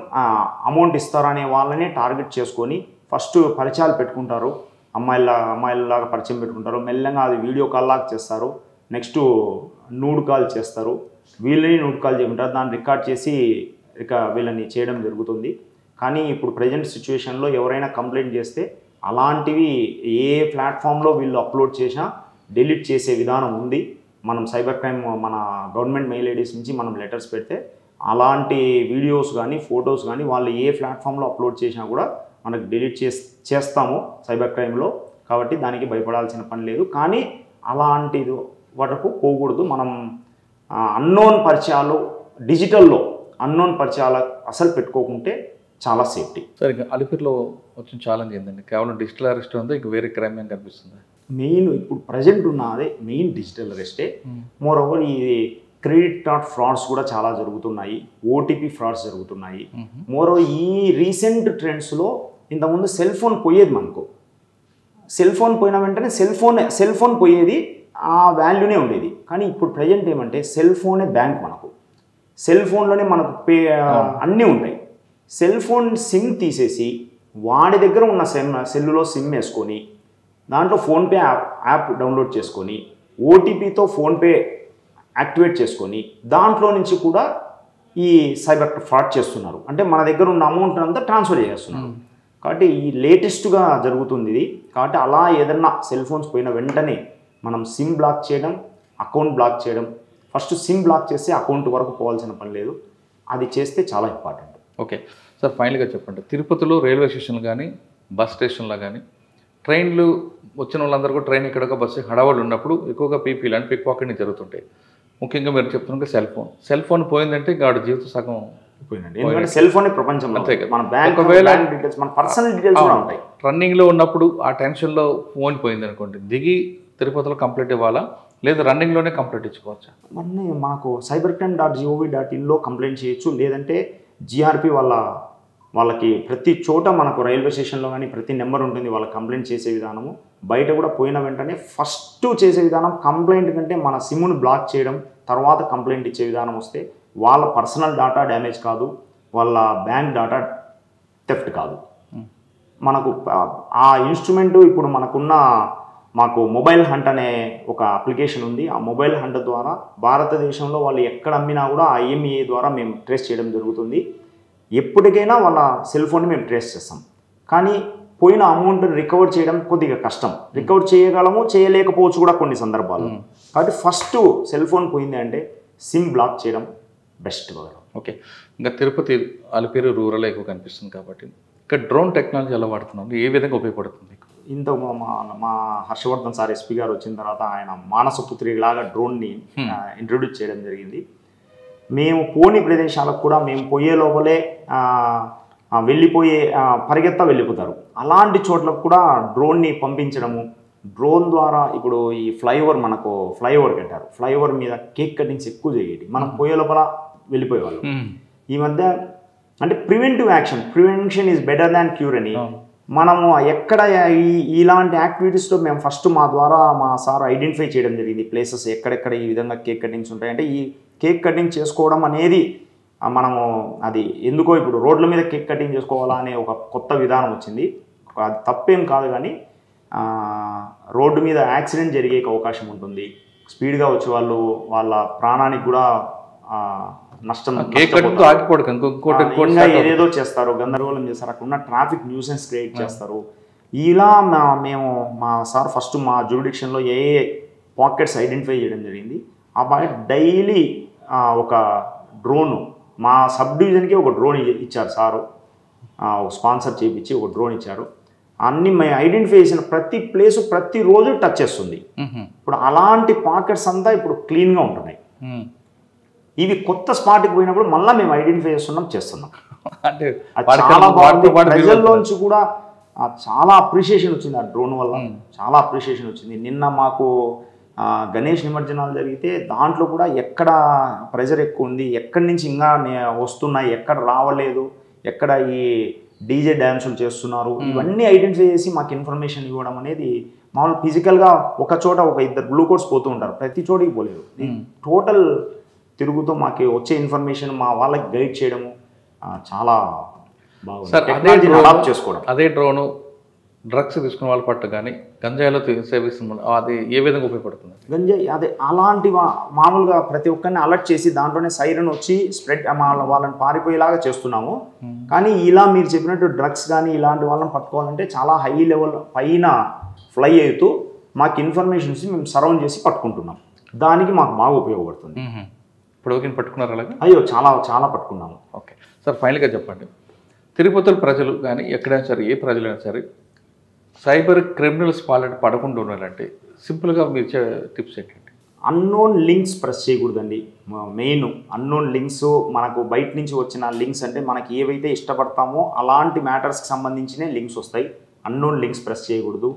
అమౌంట్ ఇస్తారనే వాళ్ళని టార్గెట్ చేసుకొని ఫస్ట్ పరిచయాలు పెట్టుకుంటారు. అమ్మాయిలలాగా పరిచయం పెట్టుకుంటారు. మెల్లగా అది వీడియో కాల్ లాగా చేస్తారు. నెక్స్ట్ నూడ్ కాల్ చేస్తారు. వీళ్ళని నూడ్ కాల్ చేయమంటారు. దాన్ని రికార్డ్ చేసి ఇక వీళ్ళని చేయడం జరుగుతుంది. కానీ ఇప్పుడు ప్రజెంట్ సిచ్యువేషన్లో ఎవరైనా కంప్లైంట్ చేస్తే అలాంటివి ఏ ప్లాట్ఫామ్లో వీళ్ళు అప్లోడ్ చేసినా డిలీట్ చేసే విధానం ఉంది. మనం సైబర్ క్రైమ్ మన గవర్నమెంట్ మెయిల్ ఐడీస్ నుంచి మనం లెటర్స్ పెడితే అలాంటి వీడియోస్ కానీ ఫొటోస్ కానీ వాళ్ళు ఏ ప్లాట్ఫామ్లో అప్లోడ్ చేసినా కూడా మనకు డిలీట్ చేస్తాము సైబర్ క్రైమ్లో. కాబట్టి దానికి భయపడాల్సిన పని లేదు. కానీ అలాంటి వరకు పోకూడదు. మనం అన్నోన్ పరిచయాలు డిజిటల్లో అన్నోన్ పరిచయాలు అసలు పెట్టుకోకుంటే చాలా సేఫ్టీ. సరే, అలిపిరిలో వచ్చిన ఛాలెంజ్ ఏంటండి? కేవలం డిజిటల్ అరెస్ట్ ఉందా, ఇంక వేరే క్రైమ్ ఏం కనిపిస్తుంది? మెయిన్ ఇప్పుడు ప్రజెంట్ ఉన్నదే మెయిన్ డిజిటల్ అరెస్టే. మోర్ ఓవర్ ఈ క్రెడిట్ కార్డ్ ఫ్రాడ్స్ కూడా చాలా జరుగుతున్నాయి. ఓటీపీ ఫ్రాడ్స్ జరుగుతున్నాయి. మోర్ ఓవర్ ఈ రీసెంట్ ట్రెండ్స్లో ఇంతకుముందు సెల్ ఫోన్ పోయేది. మనకు సెల్ ఫోన్ పోయిన వెంటనే సెల్ ఫోన్ పోయేది, ఆ వాల్యూనే ఉండేది. కానీ ఇప్పుడు ప్రజెంట్ ఏమంటే సెల్ ఫోనే బ్యాంక్. మనకు సెల్ ఫోన్లోనే మనకు అన్నీ ఉంటాయి. సెల్ ఫోన్ సిమ్ తీసేసి వాడి దగ్గర ఉన్న సెల్లులో సిమ్ వేసుకొని దాంట్లో ఫోన్పే యాప్ డౌన్లోడ్ చేసుకొని ఓటీపీతో ఫోన్పే యాక్టివేట్ చేసుకొని దాంట్లో నుంచి కూడా ఈ సైబర్ ఫ్రాడ్ చేస్తున్నారు. అంటే మన దగ్గర ఉన్న అమౌంట్ అంతా ట్రాన్స్ఫర్ చేస్తున్నారు. కాబట్టి ఈ లేటెస్ట్గా జరుగుతుంది ఇది. కాబట్టి అలా ఏదన్నా సెల్ ఫోన్స్ పోయిన వెంటనే మనం సిమ్ బ్లాక్ చేయడం, అకౌంట్ బ్లాక్ చేయడం. ఫస్ట్ సిమ్ బ్లాక్ చేస్తే అకౌంట్ వరకు పోవాల్సిన పని లేదు. అది చేస్తే చాలా ఇంపార్టెంట్. ఓకే సార్, ఫైనల్గా చెప్పండి. తిరుపతిలో రైల్వే స్టేషన్లు కానీ బస్ స్టేషన్లో కానీ ట్రైన్లు వచ్చిన వాళ్ళందరూ కూడా ట్రైన్ ఎక్కడొక బస్సు హడావులు ఉన్నప్పుడు ఎక్కువగా పీపీలు అండ్ పిక్ పాకెట్ని జరుగుతుంటాయి. ముఖ్యంగా మీరు చెప్తున్నట్టు సెల్ ఫోన్ పోయిందంటే ఇంకా ఆవిడ జీవిత సగం పోయిందండి. ఎందుకంటే సెల్ ఫోన్ ప్రపంచంలో అంతే కదా. మన బ్యాంక్ డీటెయిల్స్, మన పర్సనల్ డీటెయిల్స్ కూడా ఉంటాయి. రన్నింగ్లో ఉన్నప్పుడు ఆ టెన్షన్లో ఫోన్ పోయింది అనుకోండి, దిగి తిరుపతిలో కంప్లైంట్ ఇవ్వాలా లేదా రన్నింగ్లోనే కంప్లైంట్ ఇచ్చుకోవచ్చా? మనకు cybercrime.gov.in కంప్లైంట్ చేయొచ్చు. లేదంటే జిఆర్పి వాళ్ళకి ప్రతి చోట మనకు రైల్వే స్టేషన్లో కానీ ప్రతి నెంబర్ ఉంటుంది వాళ్ళకి కంప్లైంట్ చేసే విధానము. బయట కూడా పోయిన వెంటనే ఫస్ట్ చేసే విధానం కంప్లైంట్ కంటే మన సిమ్ను బ్లాక్ చేయడం, తర్వాత కంప్లైంట్ ఇచ్చే విధానం వస్తే వాళ్ళ పర్సనల్ డేటా డ్యామేజ్ కాదు, వాళ్ళ బ్యాంక్ డేటా థెఫ్ట్ కాదు. మనకు ఆ ఇన్స్ట్రుమెంట్ ఇప్పుడు మాకు మొబైల్ హంట్ అనే ఒక అప్లికేషన్ ఉంది. ఆ మొబైల్ హంట్ ద్వారా భారతదేశంలో వాళ్ళు ఎక్కడ అమ్మినా కూడా ఆ IMEI ద్వారా మేము ట్రేస్ చేయడం జరుగుతుంది. ఎప్పటికైనా వాళ్ళ సెల్ ఫోన్ని మేము ట్రేస్ చేస్తాం. కానీ పోయిన అమౌంట్ రికవర్ చేయడం కొద్దిగా కష్టం. రికవర్ చేయగలము, చేయలేకపోవచ్చు కూడా కొన్ని సందర్భాలు. కాబట్టి ఫస్ట్ సెల్ ఫోన్ పోయింది అంటే సిమ్ బ్లాక్ చేయడం బెస్ట్. ఓకే, ఇంకా తిరుపతి అలిపిరి రూరల్ ఎక్కువ కనిపిస్తుంది కాబట్టి ఇక్కడ డ్రోన్ టెక్నాలజీ ఎలా వాడుతున్నాం, ఏ విధంగా ఉపయోగపడుతుంది? ఇంత మా హర్షవర్ధన్ సార్ SP గారు వచ్చిన తర్వాత ఆయన మానసపుత్రిలాగా డ్రోన్ని ఇంట్రొడ్యూస్ చేయడం జరిగింది. మేము పోని ప్రదేశాలకు కూడా మేము పోయే లోపలే వెళ్ళిపోతారు. అలాంటి చోట్లకు కూడా డ్రోన్ని పంపించడము. డ్రోన్ ద్వారా ఇప్పుడు ఈ మనకు ఫ్లైఓవర్ కట్టారు. ఫ్లైఓవర్ మీద కేక్ కటింగ్స్ ఎక్కువ చేయండి. మనం పోయే లోపల వెళ్ళిపోయేవాళ్ళు. ఈ మధ్య అంటే prevention is better than cure అని మనము ఎక్కడ ఇలాంటి యాక్టివిటీస్లో మేము ఫస్ట్ మా సార్ ఐడెంటిఫై చేయడం జరిగింది. ప్లేసెస్ ఎక్కడెక్కడ ఈ విధంగా కేక్ కటింగ్స్ ఉంటాయి. అంటే ఈ కేక్ కటింగ్ చేసుకోవడం అనేది మనము అది ఎందుకో ఇప్పుడు రోడ్ల మీద కేక్ కటింగ్ చేసుకోవాలా అనే ఒక కొత్త విధానం వచ్చింది. అది తప్పేం కాదు, కానీ రోడ్డు మీద యాక్సిడెంట్ జరిగే అవకాశం ఉంటుంది. స్పీడ్గా వచ్చే వాళ్ళ ప్రాణానికి కూడా నష్టం, ఏదేదో చేస్తారు, గందరగోళం చేస్తారు, అక్కడ ఉన్న ట్రాఫిక్ న్యూసెన్స్ క్రియేట్ చేస్తారు. ఇలా మా సార్ ఫస్ట్ మా జ్యూరిడిక్షన్లో ఏ పాకెట్స్ ఐడెంటిఫై చేయడం జరిగింది. ఆ పాకెట్ డైలీ ఒక డ్రోన్ మా సబ్ డివిజన్కి ఒక డ్రోన్ ఇచ్చారు సారు. స్పాన్సర్ చేయించి ఒక డ్రోన్ ఇచ్చారు. అన్ని మేము ఐడెంటిఫై చేసిన ప్రతి ప్లేసు ప్రతిరోజు టచ్ చేస్తుంది. ఇప్పుడు అలాంటి పాకెట్స్ అంతా ఇప్పుడు క్లీన్గా ఉంటున్నాయి. ఇవి కొత్త స్పాట్కి పోయినప్పుడు మళ్ళీ మేము ఐడెంటిఫై చేస్తున్నాం. అంటే చాలా బాగుంది. ప్రజల్లోంచి కూడా చాలా అప్రిషియేషన్ వచ్చింది ఆ డ్రోన్ వల్ల, చాలా అప్రిషియేషన్ వచ్చింది. నిన్న మాకు గణేష్ నిమజ్జనాలు జరిగితే దాంట్లో కూడా ఎక్కడ ప్రెజర్ ఎక్కువ ఉంది, ఎక్కడి నుంచి ఇంకా వస్తున్నాయి, ఎక్కడ రావలేదు, ఎక్కడ ఈ డీజే డ్యాన్సులు చేస్తున్నారు, ఇవన్నీ ఐడెంటిఫై చేసి మాకు ఇన్ఫర్మేషన్ ఇవ్వడం అనేది మామూలు ఫిజికల్గా ఒక చోట ఒక ఇద్దరు గ్లూకోడ్స్ పోతూ ఉంటారు, ప్రతి చోటికి పోలేదు. టోటల్ తిరుగుతూ మాకు వచ్చే ఇన్ఫర్మేషన్ మా వాళ్ళకి గైడ్ చేయడము చాలా బాగుంది. అడాప్ట్ చేసుకోవడం. అదే డ్రోను డ్రగ్స్ తీసుకున్న వాళ్ళ పట్ల కానీ గంజాయిలో సేవిస్తున్న అది ఏ విధంగా ఉపయోగపడుతుంది? గంజాయి అదే అలాంటి మామూలుగా ప్రతి ఒక్కరిని అలర్ట్ చేసి దాంట్లోనే సైరన్ వచ్చి స్ప్రెడ్ వాళ్ళని పారిపోయేలాగా చేస్తున్నాము. కానీ ఇలా మీరు చెప్పినట్టు డ్రగ్స్ కానీ ఇలాంటి వాళ్ళని పట్టుకోవాలంటే చాలా హై లెవెల్ పైన ఫ్లై అవుతూ మాకు ఇన్ఫర్మేషన్స్ మేము సరౌండ్ చేసి పట్టుకుంటున్నాం. దానికి మాకు బాగా ఉపయోగపడుతుంది. ఇప్పుడు ఓకే పట్టుకున్నారు అలాగే? అయ్యో చాలా చాలా పట్టుకున్నాము. ఓకే సార్, ఫైనల్గా చెప్పండి, తిరుపతి ప్రజలు కానీ ఎక్కడైనా సరే ఏ ప్రజలైనా సరే సైబర్ క్రిమినల్స్ పాలన పడకుండా ఉండాలంటే సింపుల్గా మీరు ఇచ్చే టిప్స్ ఏంటంటే? అన్నోన్ లింక్స్ ప్రెస్ చేయకూడదండి. మెయిన్ అన్నోన్ లింక్స్, మనకు బయట నుంచి వచ్చిన లింక్స్ అంటే మనకి ఏవైతే ఇష్టపడతామో అలాంటి మ్యాటర్స్కి సంబంధించిన లింక్స్ వస్తాయి. అన్నోన్ లింక్స్ ప్రెస్ చేయకూడదు.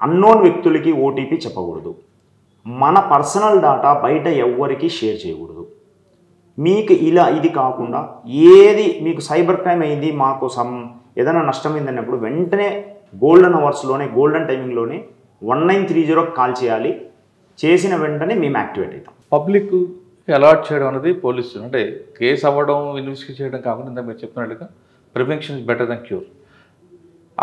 అన్నోన్ వ్యక్తులకి ఓటీపీ చెప్పకూడదు. మన పర్సనల్ డాటా బయట ఎవ్వరికి షేర్ చేయకూడదు. మీకు ఇది కాకుండా ఏది మీకు సైబర్ క్రైమ్ అయింది, మాకు ఏదైనా నష్టమైంది అన్నప్పుడు వెంటనే గోల్డెన్ అవర్స్లోనే, గోల్డెన్ టైమింగ్లోనే 1930 కాల్ చేయాలి. చేసిన వెంటనే మేము యాక్టివేట్ అవుతాం. పబ్లిక్ అలాట్ చేయడం అనేది పోలీసు అంటే కేసు అవ్వడం, ఇన్వెస్టిగేట్ చేయడం కాకుండా మీరు చెప్పినట్లుగా prevention is better than cure.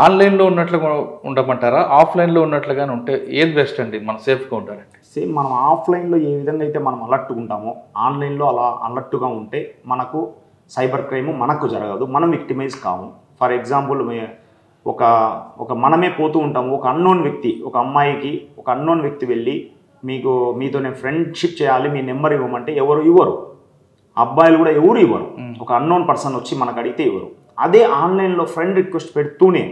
ఆన్లైన్లో ఉన్నట్లుగా ఉండమంటారా, ఆఫ్లైన్లో ఉన్నట్లుగానే ఉంటే ఏది బెస్ట్ అండి మనం సేఫ్గా ఉండాలంటే? సేమ్ మనం ఆఫ్లైన్లో ఏ విధంగా అయితే మనం అలర్ట్గా ఉంటామో ఆన్లైన్లో అలా అలర్ట్గా ఉంటే మనకు సైబర్ క్రైమ్ మనకు జరగదు, మనం విక్టిమైజ్ కాము. ఫర్ ఎగ్జాంపుల్ ఒక మనమే పోతూ ఉంటాము, ఒక అన్నోన్ వ్యక్తి, ఒక అమ్మాయికి ఒక అన్నోన్ వ్యక్తి వెళ్ళి మీతో నేను ఫ్రెండ్షిప్ చేయాలి, మీ నెంబర్ ఇవ్వమంటే ఎవరు ఇవ్వరు. అబ్బాయిలు కూడా ఎవరు ఇవ్వరు. ఒక అన్నోన్ పర్సన్ వచ్చి మనకు అడిగితే ఇవ్వరు. అదే ఆన్లైన్లో ఫ్రెండ్ రిక్వెస్ట్ పెడుతూనే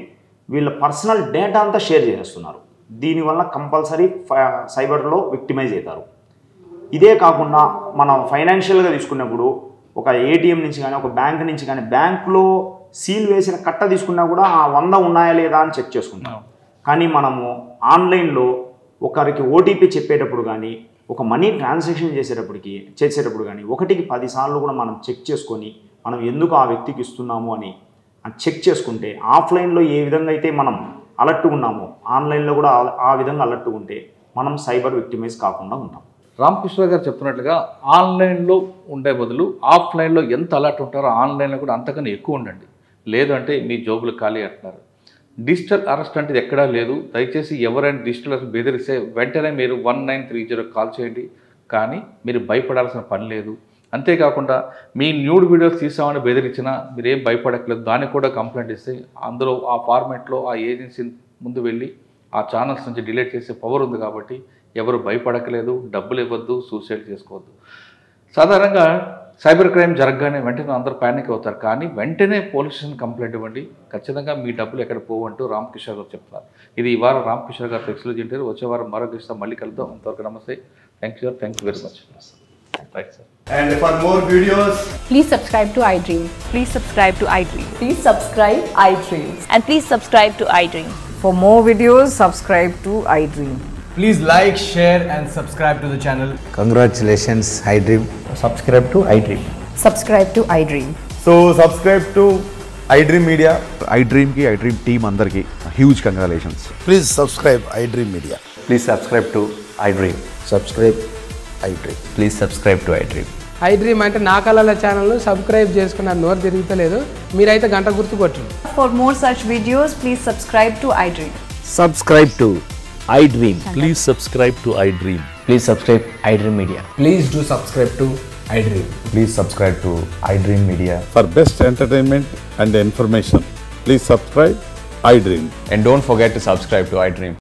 వీళ్ళ పర్సనల్ డేటా అంతా షేర్ చేస్తున్నారు. దీనివల్ల కంపల్సరీ సైబర్లో విక్టిమైజ్ అవుతారు. ఇదే కాకుండా మనం ఫైనాన్షియల్గా తీసుకున్నప్పుడు ఒక ఏటీఎం నుంచి కానీ, ఒక బ్యాంక్ నుంచి కానీ, బ్యాంకులో సీల్ వేసిన కట్ట తీసుకున్నా కూడా ఆ 100 ఉన్నాయా లేదా అని చెక్ చేసుకుంటాం. కానీ మనము ఆన్లైన్లో ఒకరికి ఓటీపీ చెప్పేటప్పుడు కానీ, ఒక మనీ ట్రాన్సాక్షన్ చేసేటప్పుడు కానీ 1కి 10 సార్లు కూడా మనం చెక్ చేసుకొని మనం ఎందుకు ఆ వ్యక్తికి ఇస్తున్నాము అని చెక్ చేసుకుంటే, ఆఫ్లైన్లో ఏ విధంగా అయితే మనం అలర్ట్గా ఉన్నామో ఆన్లైన్లో కూడా ఆ విధంగా అలర్ట్గా ఉంటే మనం సైబర్ విక్టిమైజ్ కాకుండా ఉంటాం. రామకృష్ణ గారు చెప్తున్నట్లుగా ఆన్లైన్లో ఉండే బదులు ఆఫ్లైన్లో ఎంత అలర్ట్ ఉంటారో ఆన్లైన్లో కూడా అంతకన్నా ఎక్కువ ఉండండి. లేదు అంటే మీ జోబులు ఖాళీ అంటున్నారు. డిజిటల్ అరెస్ట్ అంటే ఎక్కడా లేదు. దయచేసి ఎవరైనా డిజిటల్ అరెస్ట్ బెదిరిస్తే వెంటనే మీరు 1930 కాల్ చేయండి. కానీ మీరు భయపడాల్సిన పని లేదు. అంతేకాకుండా మీ న్యూడ్ వీడియోస్ తీసామని బెదిరించినా మీరేం భయపడక్కలేదు. దానికి కూడా కంప్లైంట్ ఇస్తే అందులో ఆ ఫార్మాట్లో ఆ ఏజెన్సీ ముందు వెళ్ళి ఆ ఛానల్స్ నుంచి డిలీట్ చేసే పవర్ ఉంది. కాబట్టి ఎవరు భయపడక్కలేదు, డబ్బులు ఇవ్వద్దు, సూసైడ్ చేసుకోవద్దు. సాధారణంగా సైబర్ క్రైమ్ జరగగానే వెంటనే అందరూ ప్యానిక్ అవుతారు. కానీ వెంటనే పోలీస్ స్టేషన్ కంప్లైంట్ ఇవ్వండి. ఖచ్చితంగా మీ డబ్బులు ఎక్కడ పోవంటూ రామకిషోర్ గారు చెప్తున్నారు. ఇది ఈ వారం రామకిషోర్ గారు ఎక్స్క్లూజివ్ ఇంటర్వ్యూ. వచ్చే వారం మరో గెస్ట్తో మళ్ళీ కలుద్దాం. అంతవరకు నమస్తే. Thank you very much. Right, sir. And for more videos, please subscribe to iDream. Please subscribe to iDream. Please subscribe iDream. And please subscribe to iDream. For more videos, subscribe to iDream. please like, share and subscribe to the channel. Congratulations, iDream. Subscribe to iDream. Subscribe to iDream. So subscribe to iDream Media. iDream ki iDream team andarki huge congratulations. Please subscribe iDream Media. Please subscribe to iDream. Subscribe iDream. Please subscribe to iDream. iDream అంటే నా కళల channel subscribe చేసుకున్న నోరు తిరుగుతలేదు. మీరైతే గంట గుర్తు కొట్టండి. For more such videos, please subscribe to iDream. Subscribe to iDream. Please subscribe to iDream. Please subscribe iDream Media. Please do subscribe to iDream. Please subscribe to iDream Media. For best entertainment and information, please subscribe iDream. And don't forget to subscribe to iDream.